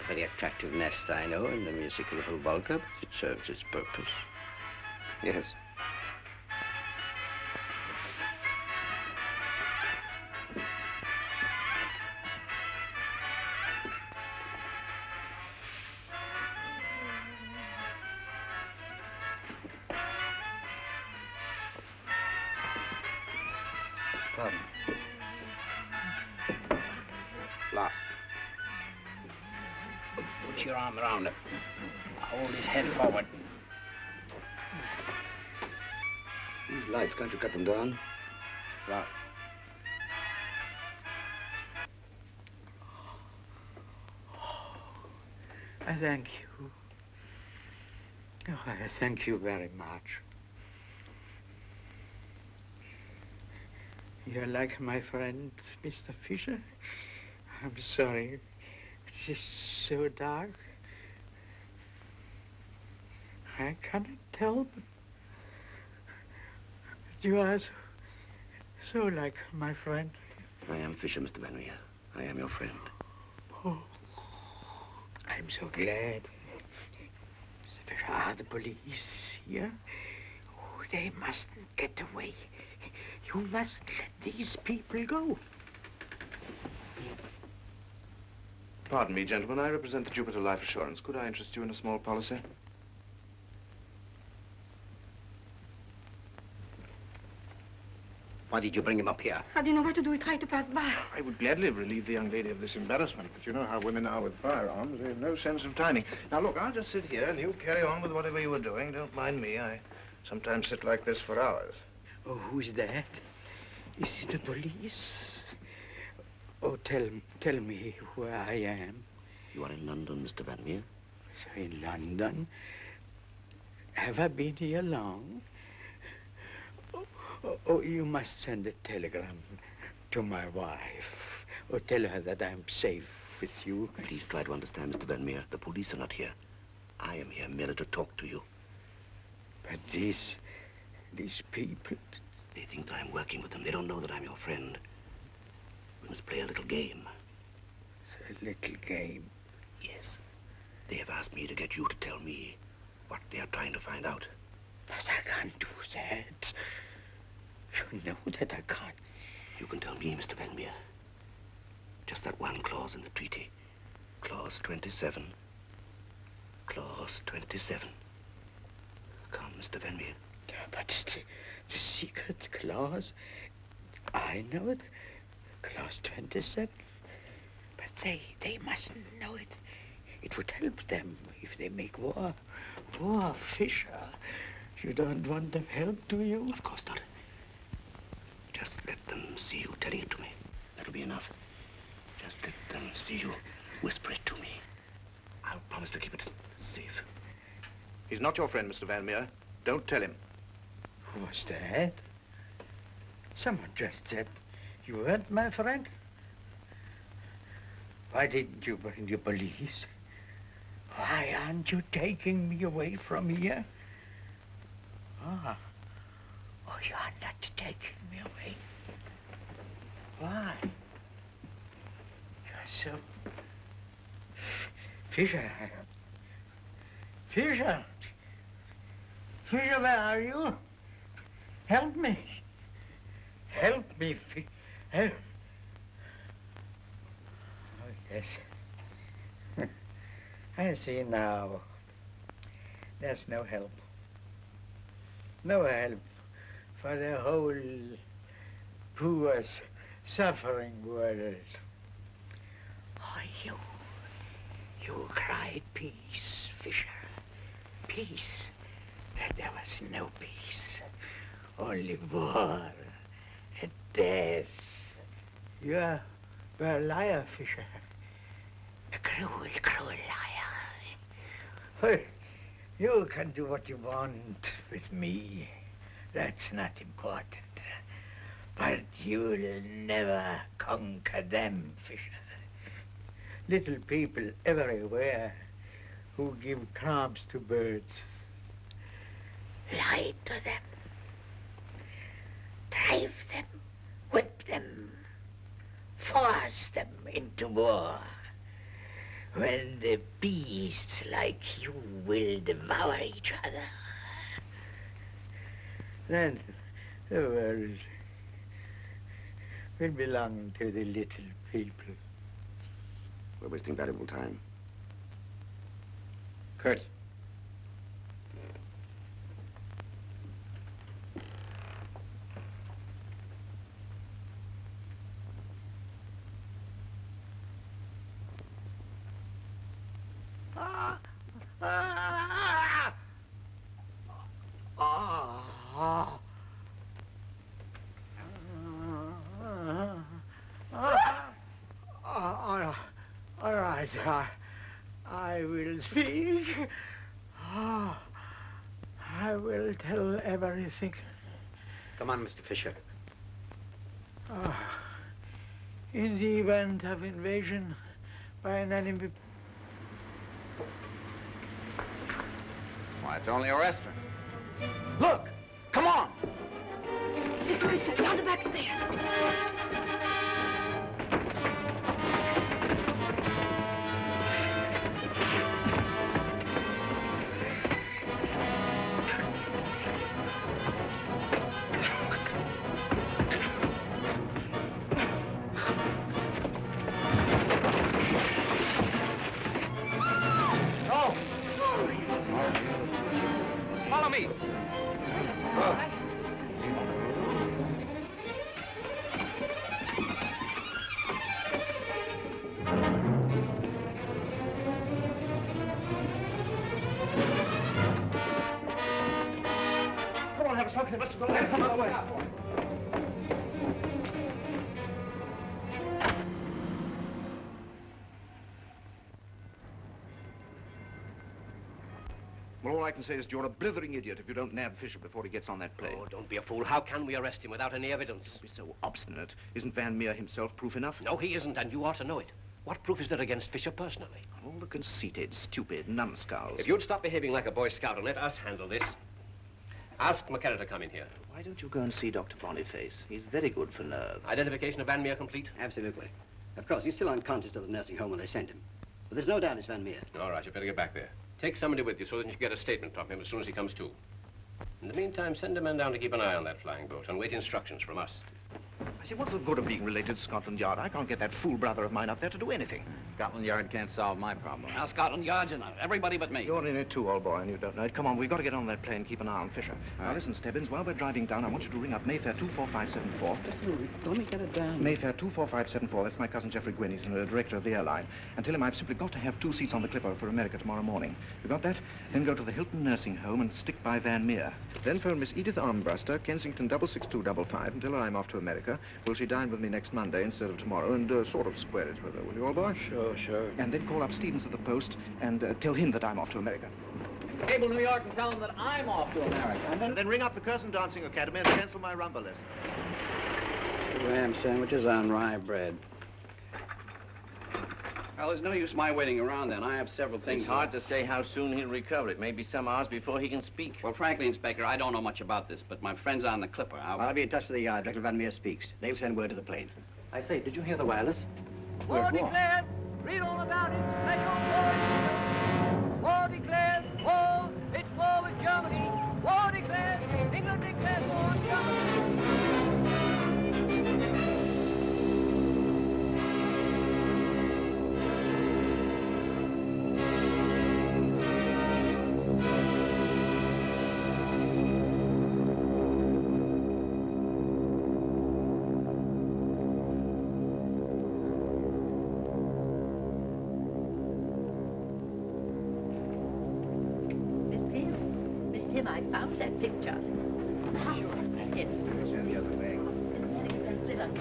Very attractive nest, I know, in the musical little Volga, but it serves its purpose. Yes. Pardon. Lost. Put your arm around him. Hold his head forward. These lights, can't you cut them down? Right. I thank you. Oh, I thank you very much. You're like my friend, Mr. Fisher. I'm sorry. It is so dark. I cannot tell, but you are so like my friend. I am Fisher, Mr. Van Meer. I am your friend. Oh, I'm so glad. There are the police here. Oh, they mustn't get away. You mustn't let these people go. Pardon me, gentlemen. I represent the Jupiter Life Assurance. Could I interest you in a small policy? Why did you bring him up here? I didn't know what to do. He tried to pass by. I would gladly relieve the young lady of this embarrassment, but you know how women are with firearms. They have no sense of timing. Now, look, I'll just sit here and you carry on with whatever you were doing. Don't mind me. I sometimes sit like this for hours. Oh, who's that? Is it the police? Oh, tell me where I am. You are in London, Mr. Van Meer. So in London? Have I been here long? Oh, you must send a telegram to my wife. Or tell her that I'm safe with you. Please try to understand, Mr. Van Meer. The police are not here. I am here merely to talk to you. But these people... They think that I'm working with them. They don't know that I'm your friend. We must play a little game. A little game? Yes. They have asked me to get you to tell me what they are trying to find out. But I can't do that. You know that I can't. You can tell me, Mr. Van Meer. Just that one clause in the treaty. Clause 27. Clause 27. Come, Mr. Van Meer. But it's the secret clause. I know it. Clause 27. But they mustn't know it. It would help them if they make war. War, Fisher. You don't want them help, do you? Of course not. Just let them see you telling it to me. That'll be enough. Just let them see you whisper it to me. I'll promise to keep it safe. He's not your friend, Mr. Van Meer. Don't tell him. What's that? Someone just said you weren't my friend. Why didn't you bring the police? Why aren't you taking me away from here? Ah. Oh, you're not taking me away. Why? You're so... Fisher. Fisher. Fisher, where are you? Help me. Help me, help. Oh, yes. I see now. There's no help. No help for the whole poor, suffering world. Oh, you cried peace, Fisher. Peace. There was no peace. Only war and death. You're a liar, Fisher. A cruel, cruel liar. Well, you can do what you want with me. That's not important. But you'll never conquer them, Fisher. Little people everywhere who give crumbs to birds. Lie to them. Drive them. Whip them. Force them into war. When the beasts like you will devour each other. Then the world will belong to the little people. We're wasting valuable time. Kurt. All right, I will speak. Oh, I will tell everything. Come on, Mr. Fisher. In the event of invasion by an enemy... Why, it's only a restaurant. Look! Come on! This way, sir. Down the back stairs. They must have gone out some other way. Well, all I can say is you're a blithering idiot if you don't nab Fisher before he gets on that plane. Oh, don't be a fool. How can we arrest him without any evidence? Don't be so obstinate. Isn't Van Meer himself proof enough? No, he isn't, and you ought to know it. What proof is there against Fisher personally? All the conceited, stupid numbskulls. If you'd stop behaving like a Boy Scout and let us handle this, ask McKenna to come in here. Why don't you go and see Dr. Boniface? He's very good for nerves. Identification of Van Meer complete? Absolutely. Of course, he's still unconscious to the nursing home when they sent him. But there's no doubt it's Van Meer. All right, you better get back there. Take somebody with you so that you can get a statement from him as soon as he comes to. In the meantime, send a man down to keep an eye on that flying boat and wait instructions from us. I say, what's the good of being related to Scotland Yard? I can't get that fool brother of mine up there to do anything. Scotland Yard can't solve my problem. Now, Scotland Yard's in it. Everybody but me. You're in it too, old boy, and you don't know it. Come on, we've got to get on that plane and keep an eye on Fisher. Now, listen, Stebbins, while we're driving down, I want you to ring up Mayfair 24574. Let me get it down. Mayfair 24574. That's my cousin Jeffrey Gwynn. He's the director of the airline. And tell him I've simply got to have 2 seats on the Clipper for America tomorrow morning. You got that? Then go to the Hilton Nursing Home and stick by Van Meer. Then phone Miss Edith Armbruster, Kensington 66255, and tell her I'm off to America. Will she dine with me next Monday instead of tomorrow, and sort of square it with her, will you, old boy? Sure, sure. And then call up Stevens at the Post and tell him that I'm off to America. Cable New York and tell them that I'm off to America. And then ring up the Curtain Dancing Academy and cancel my rumba lesson. 2 ham sandwiches on rye bread. Well, there's no use my waiting around then. I have several things. It's hard to say how soon he'll recover. It may be some hours before he can speak. Well, frankly, Inspector, I don't know much about this, but my friend's on the Clipper. I'll be in touch with the yard. Director Van Meer speaks. They'll send word to the plane. I say, did you hear the wireless? War declared. Read all about it. Special war. War declared. War. It's war with Germany. War declared. England declared war on Germany. I found that picture. Sure. That's it. Sure, the other way. Isn't that exactly like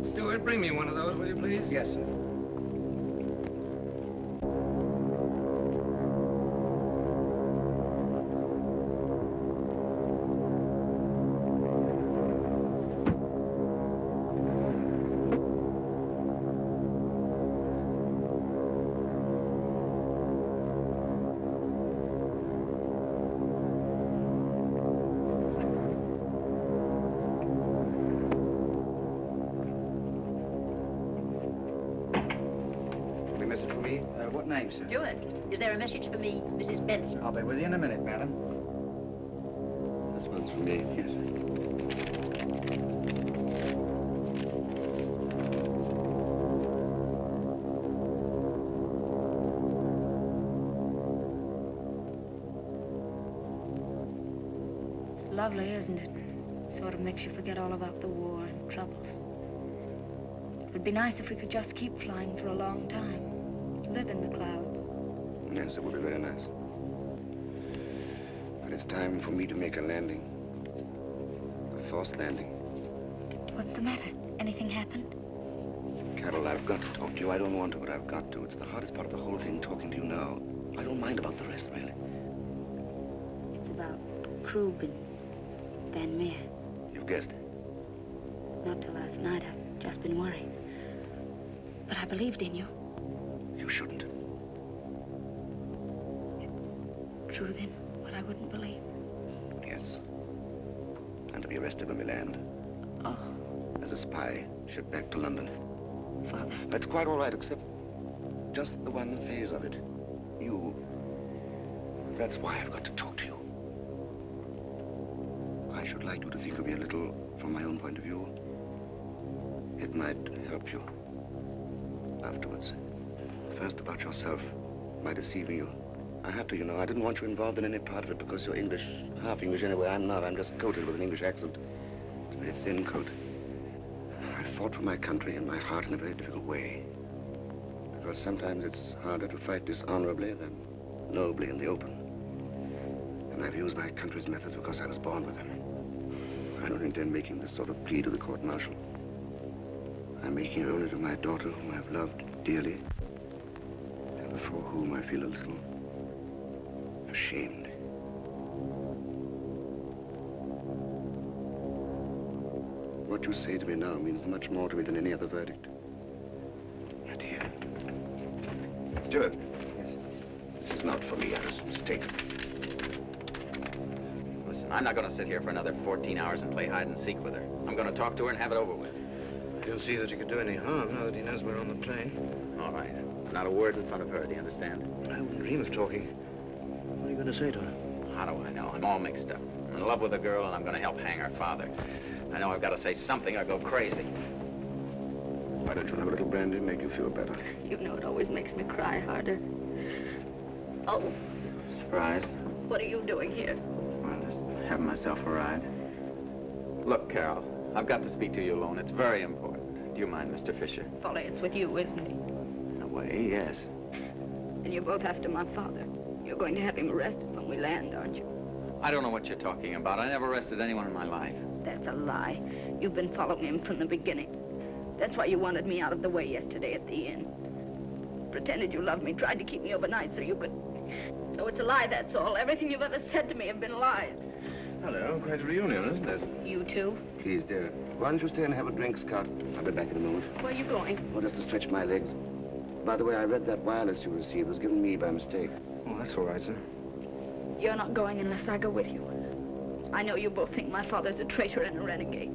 Stewart, bring me one of those, will you please? Yes, sir. What name, sir? Stewart, is there a message for me, Mrs. Benson? I'll be with you in a minute, madam. This one's for me. Yes, sir. It's lovely, isn't it? Sort of makes you forget all about the war and troubles. It would be nice if we could just keep flying for a long time. Live in the clouds. Yes, it would be very nice. But it's time for me to make a landing. A forced landing. What's the matter? Anything happened? Carol, I've got to talk to you. I don't want to, but I've got to. It's the hardest part of the whole thing, talking to you now. I don't mind about the rest, really. It's about Krug and Van Meer. You guessed. Not till last night. I've just been worried. But I believed in you. You shouldn't. It's true, then, what I wouldn't believe. Yes. And to be arrested when we land. Oh. As a spy, shipped back to London. Father. That's quite all right, except just the one phase of it. You. That's why I've got to talk to you. I should like you to think of me a little from my own point of view. It might help you afterwards. First, about yourself, my deceiving you. I had to, you know. I didn't want you involved in any part of it because you're English, half English anyway. I'm not. I'm just coated with an English accent. It's a very thin coat. I fought for my country and my heart in a very difficult way. Because sometimes it's harder to fight dishonorably than nobly in the open. And I've used my country's methods because I was born with them. I don't intend making this sort of plea to the court-martial. I'm making it only to my daughter, whom I've loved dearly, and before whom I feel a little ashamed. What you say to me now means much more to me than any other verdict. My dear. Stuart. This is not for me. I was mistaken. Listen, I'm not going to sit here for another 14 hours and play hide and seek with her. I'm going to talk to her and have it over with. I don't see that you could do any harm now that he knows we're on the plane. All right. Not a word in front of her, do you understand? I wouldn't dream of talking. What are you going to say to her? How do I know? I'm all mixed up. I'm in love with a girl, and I'm going to help hang her father. I know I've got to say something or go crazy. Why don't you have a little brandy and make you feel better? You know it always makes me cry harder. Oh, Surprise? what are you doing here? Well, just having myself a ride. Look, Carol, I've got to speak to you alone. It's very important. Do you mind, Mr. Fisher? Folly, it's with you, isn't it? In a way, yes. And you're both after my father. You're going to have him arrested when we land, aren't you? I don't know what you're talking about. I never arrested anyone in my life. That's a lie. You've been following him from the beginning. That's why you wanted me out of the way yesterday at the inn. Pretended you loved me, tried to keep me overnight so you could... So it's a lie, that's all. Everything you've ever said to me have been lies. Hello, quite a reunion, isn't it? You too? Please, dear. Why don't you stay and have a drink, Scott? I'll be back in a moment. Where are you going? Well, just to stretch my legs. By the way, I read that wireless you received was given me by mistake. Oh, that's all right, sir. You're not going unless I go with you. I know you both think my father's a traitor and a renegade.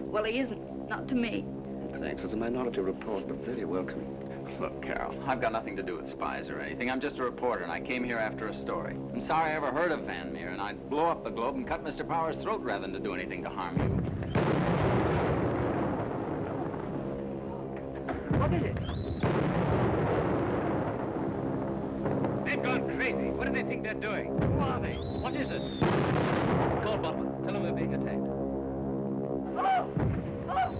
Well, he isn't. Not to me. Thanks. It's a minority report, but very welcome. Look, Carol, I've got nothing to do with spies or anything. I'm just a reporter, and I came here after a story. I'm sorry I ever heard of Van Meer, and I'd blow up the Globe and cut Mr. Power's throat rather than to do anything to harm you. What is it? They've gone crazy. What do they think they're doing? Who are they? What is it? Call Butler. Tell them they're being attacked. Hello! Hello!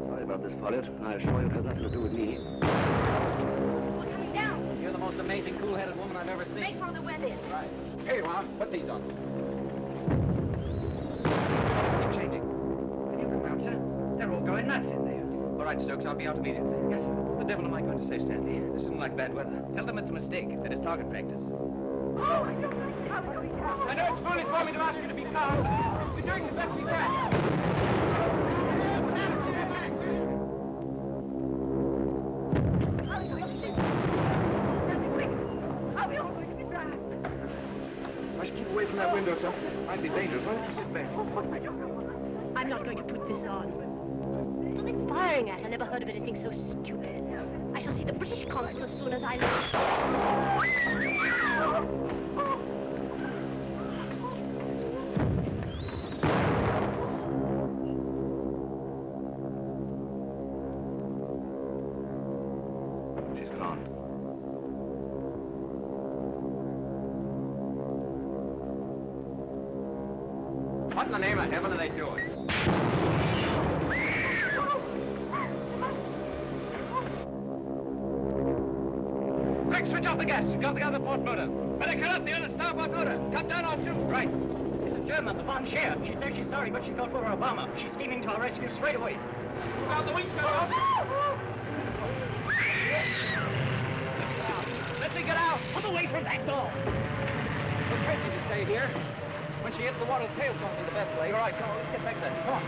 Sorry about this, Folliot. I assure you it has nothing to do with me. We're coming down. You're the most amazing, cool-headed woman I've ever seen. Make Father wear this. Right. Here you are. Put these on. They're changing. Can you come out, sir? They're all going nuts in there. All right, Stokes, I'll be out immediately. Yes, sir. What the devil am I going to say, Stanley? This isn't like bad weather. Tell them it's a mistake. That is target practice. Oh, I don't know. I know it's foolish for me to ask you to be calm, but we're doing the best we can. Are we all going to be drowned? I should keep away from that window, sir. Might be dangerous. Why don't you sit back? I'm not going to put this on. What are they firing at? I never heard of anything so stupid. I shall see the British consul as soon as I She's gone. What in the name of heaven are they doing? Quick, switch off the gas. You've got the other port motor. Better cut up the other starboard motor. Cut down on two. Right. It's a German, the Von Scheer. She says she's sorry, but she thought we were Obama. She's steaming to our rescue straight away. Look out, the wings go off. Let me get out. Come away from that door. We're crazy to stay here. When she hits the water, the tail's going to be the best place. You're right. Come on, let's get back there. Come on.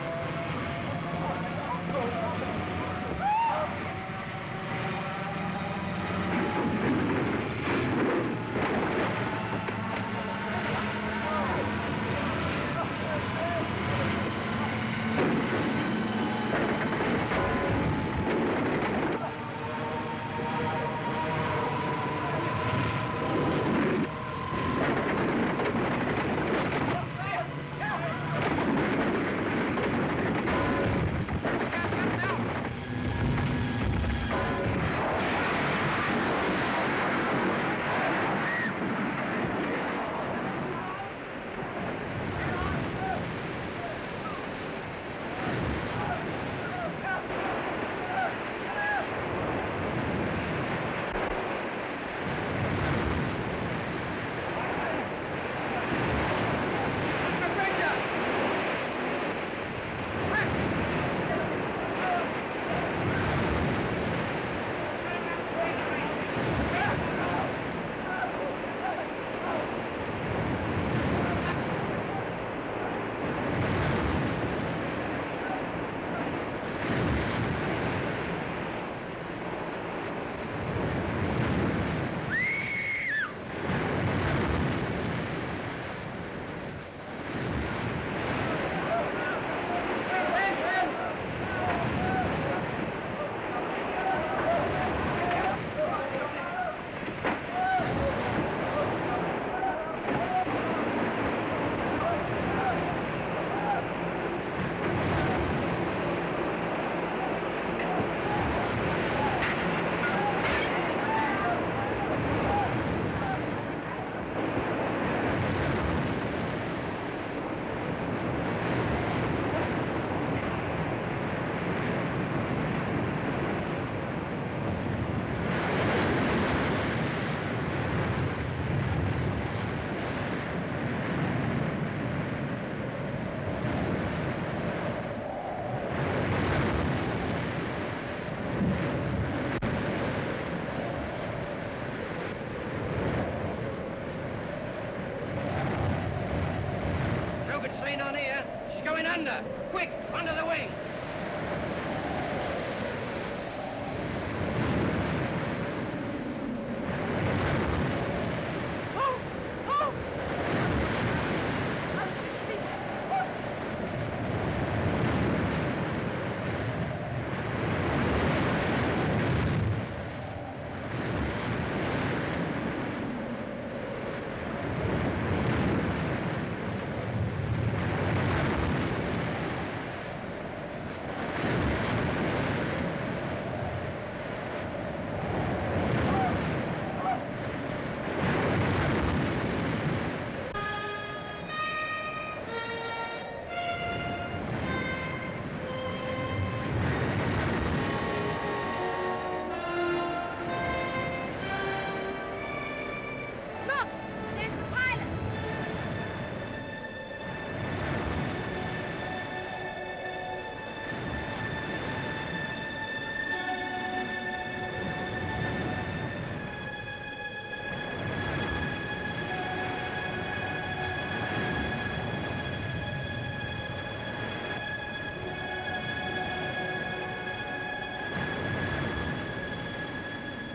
rocket train on here. She's going under. Quick, under the wing.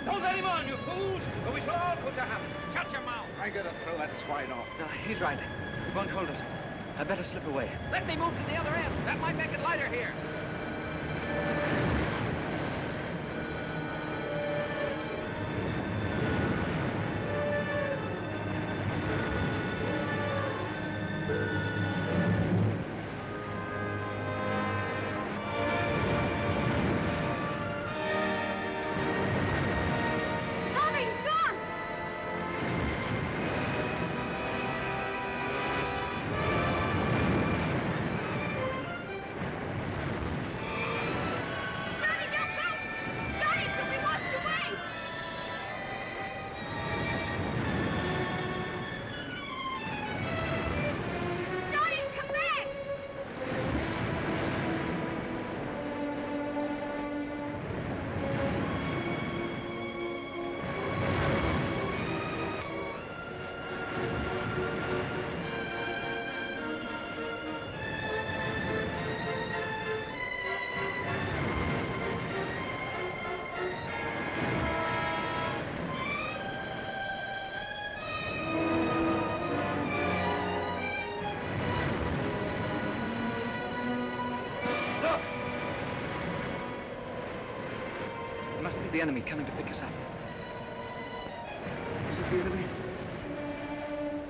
Don't let him on, you fools, or we shall all put to him. Shut your mouth. I gotta throw that swine off. No, he's right. He won't hold us. I better slip away. Let me move to the other end. That might make it lighter here. It must be the enemy coming to pick us up. Is it the enemy?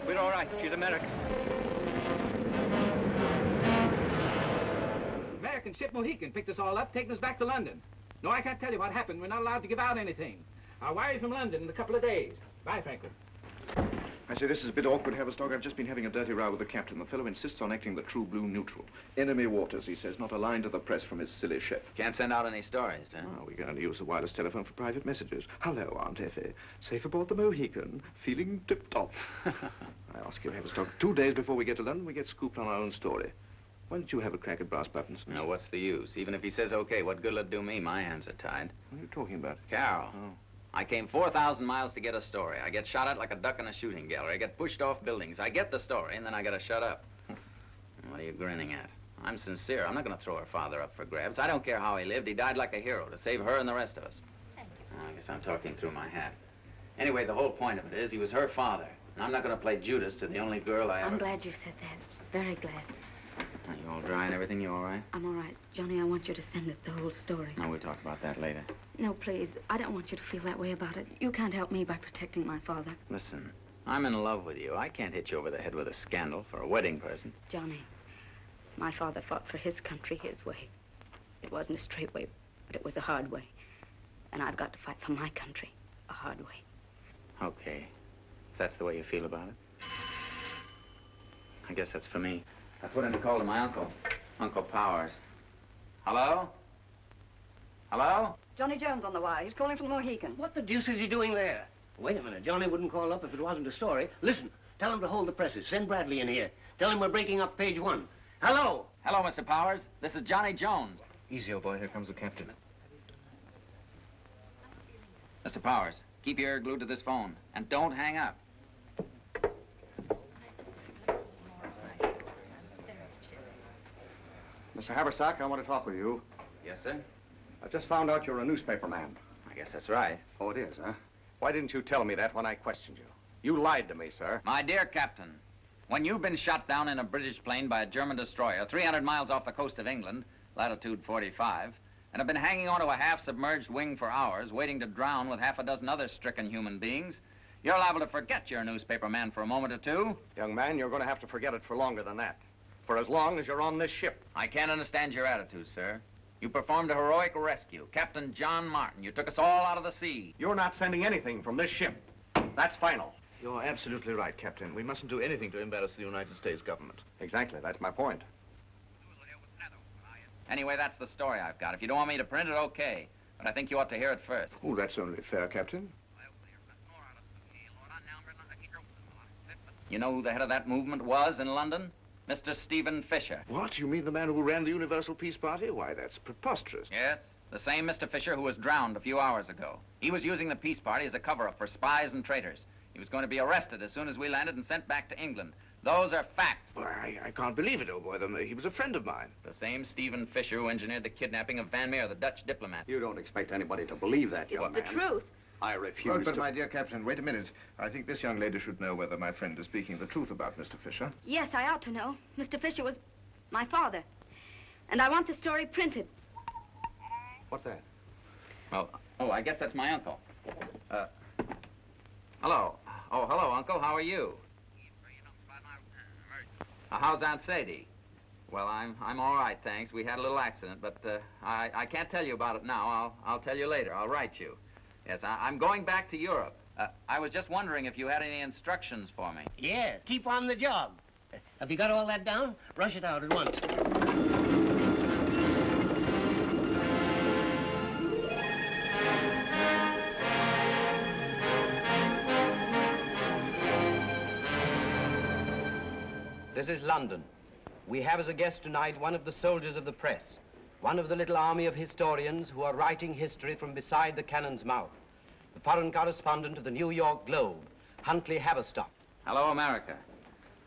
We're all right. She's American. American ship Mohican picked us all up, taking us back to London. No, I can't tell you what happened. We're not allowed to give out anything. I'll wire you from London in a couple of days. Bye, Franklin. I say, this is a bit awkward, Haverstock. I've just been having a dirty row with the captain. The fellow insists on acting the true blue neutral. Enemy waters, he says, not a line to the press from his silly ship. Can't send out any stories, huh? Oh, we're going to use the wireless telephone for private messages. Hello, Aunt Effie. Safe aboard the Mohican. Feeling tip-top. I ask you, Haverstock, 2 days before we get to London, we get scooped on our own story. Why don't you have a crack at Brass Buttons? No, what's the use? Even if he says okay, what good will it do me? My hands are tied. What are you talking about? Carol. Oh. I came 4,000 miles to get a story. I get shot at like a duck in a shooting gallery. I get pushed off buildings. I get the story, and then I gotta shut up. What are you grinning at? I'm sincere. I'm not gonna throw her father up for grabs. I don't care how he lived. He died like a hero to save her and the rest of us. I guess I'm talking through my hat. Anyway, the whole point of it is he was her father. And I'm not gonna play Judas to the only girl I ever... I'm glad you said that. Very glad. Are you all dry and everything? You all right? I'm all right. Johnny, I want you to send it the whole story. No, we'll talk about that later. No, please. I don't want you to feel that way about it. You can't help me by protecting my father. Listen, I'm in love with you. I can't hit you over the head with a scandal for a wedding present. Johnny, my father fought for his country his way. It wasn't a straight way, but it was a hard way. And I've got to fight for my country a hard way. Okay. If that's the way you feel about it. I guess that's for me. I put in a call to my uncle, Uncle Powers. Hello? Hello? Johnny Jones on the wire. He's calling from the Mohican. What the deuce is he doing there? Wait a minute. Johnny wouldn't call up if it wasn't a story. Listen, tell him to hold the presses. Send Bradley in here. Tell him we're breaking up page 1. Hello? Hello, Mr. Powers. This is Johnny Jones. Easy, old boy. Here comes the captain. Mr. Powers, keep your ear glued to this phone. And don't hang up. Mr. Haverstock, I want to talk with you. Yes, sir? I just found out you're a newspaper man. I guess that's right. Oh, it is, huh? Why didn't you tell me that when I questioned you? You lied to me, sir. My dear Captain, when you've been shot down in a British plane by a German destroyer 300 miles off the coast of England, latitude 45, and have been hanging onto a half-submerged wing for hours, waiting to drown with half a dozen other stricken human beings, you're liable to forget you're a newspaper man for a moment or two. Young man, you're going to have to forget it for longer than that. For as long as you're on this ship. I can't understand your attitude, sir. You performed a heroic rescue. Captain John Martin, you took us all out of the sea. You're not sending anything from this ship. That's final. You're absolutely right, Captain. We mustn't do anything to embarrass the United States government. Exactly, that's my point. Anyway, that's the story I've got. If you don't want me to print it, okay. But I think you ought to hear it first. Oh, that's only fair, Captain. You know who the head of that movement was in London? Mr. Stephen Fisher. What? You mean the man who ran the Universal Peace Party? Why, that's preposterous. Yes, the same Mr. Fisher who was drowned a few hours ago. He was using the Peace Party as a cover-up for spies and traitors. He was going to be arrested as soon as we landed and sent back to England. Those are facts. Well, I can't believe it, old boy. He was a friend of mine. The same Stephen Fisher who engineered the kidnapping of Van Meer, the Dutch diplomat. You don't expect anybody to believe that, young man. It's the truth. I refuse But to... my dear Captain, wait a minute. I think this young lady should know whether my friend is speaking the truth about Mr. Fisher. Yes, I ought to know. Mr. Fisher was my father. And I want the story printed. What's that? Oh, I guess that's my uncle. Hello. Oh, hello, Uncle. How are you? How's Aunt Sadie? Well, I'm all right, thanks. We had a little accident, but I can't tell you about it now. I'll tell you later. I'll write you. Yes, I'm going back to Europe. I was just wondering if you had any instructions for me. Yes, keep on the job. Have you got all that down? Rush it out at once. This is London. We have as a guest tonight one of the soldiers of the press, one of the little army of historians who are writing history from beside the cannon's mouth, the foreign correspondent of the New York Globe, Huntley Haverstock. Hello, America.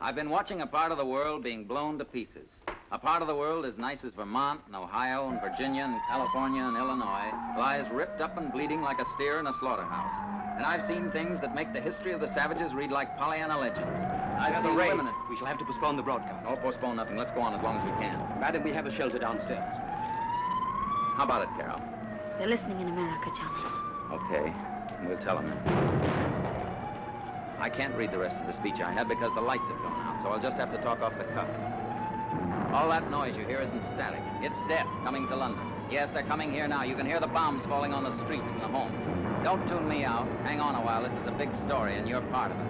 I've been watching a part of the world being blown to pieces. A part of the world as nice as Vermont and Ohio and Virginia and California and Illinois lies ripped up and bleeding like a steer in a slaughterhouse. And I've seen things that make the history of the savages read like Pollyanna legends. I've seen women... We shall have to postpone the broadcast. No, postpone nothing. Let's go on as long as we can. Madam, we have a shelter downstairs. How about it, Carol? They're listening in America, Johnny. Okay. We'll tell them. I can't read the rest of the speech I had because the lights have gone out, so I'll just have to talk off the cuff. All that noise you hear isn't static. It's death coming to London. Yes, they're coming here now. You can hear the bombs falling on the streets and the homes. Don't tune me out. Hang on a while. This is a big story, and you're part of it.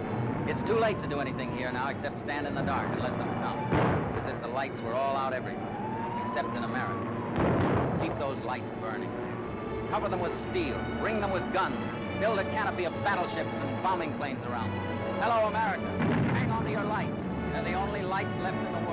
It's too late to do anything here now except stand in the dark and let them come. It's as if the lights were all out everywhere, except in America. Keep those lights burning there. Cover them with steel. Ring them with guns. Build a canopy of battleships and bombing planes around them. Hello, America. Hang on to your lights. They're the only lights left in the world.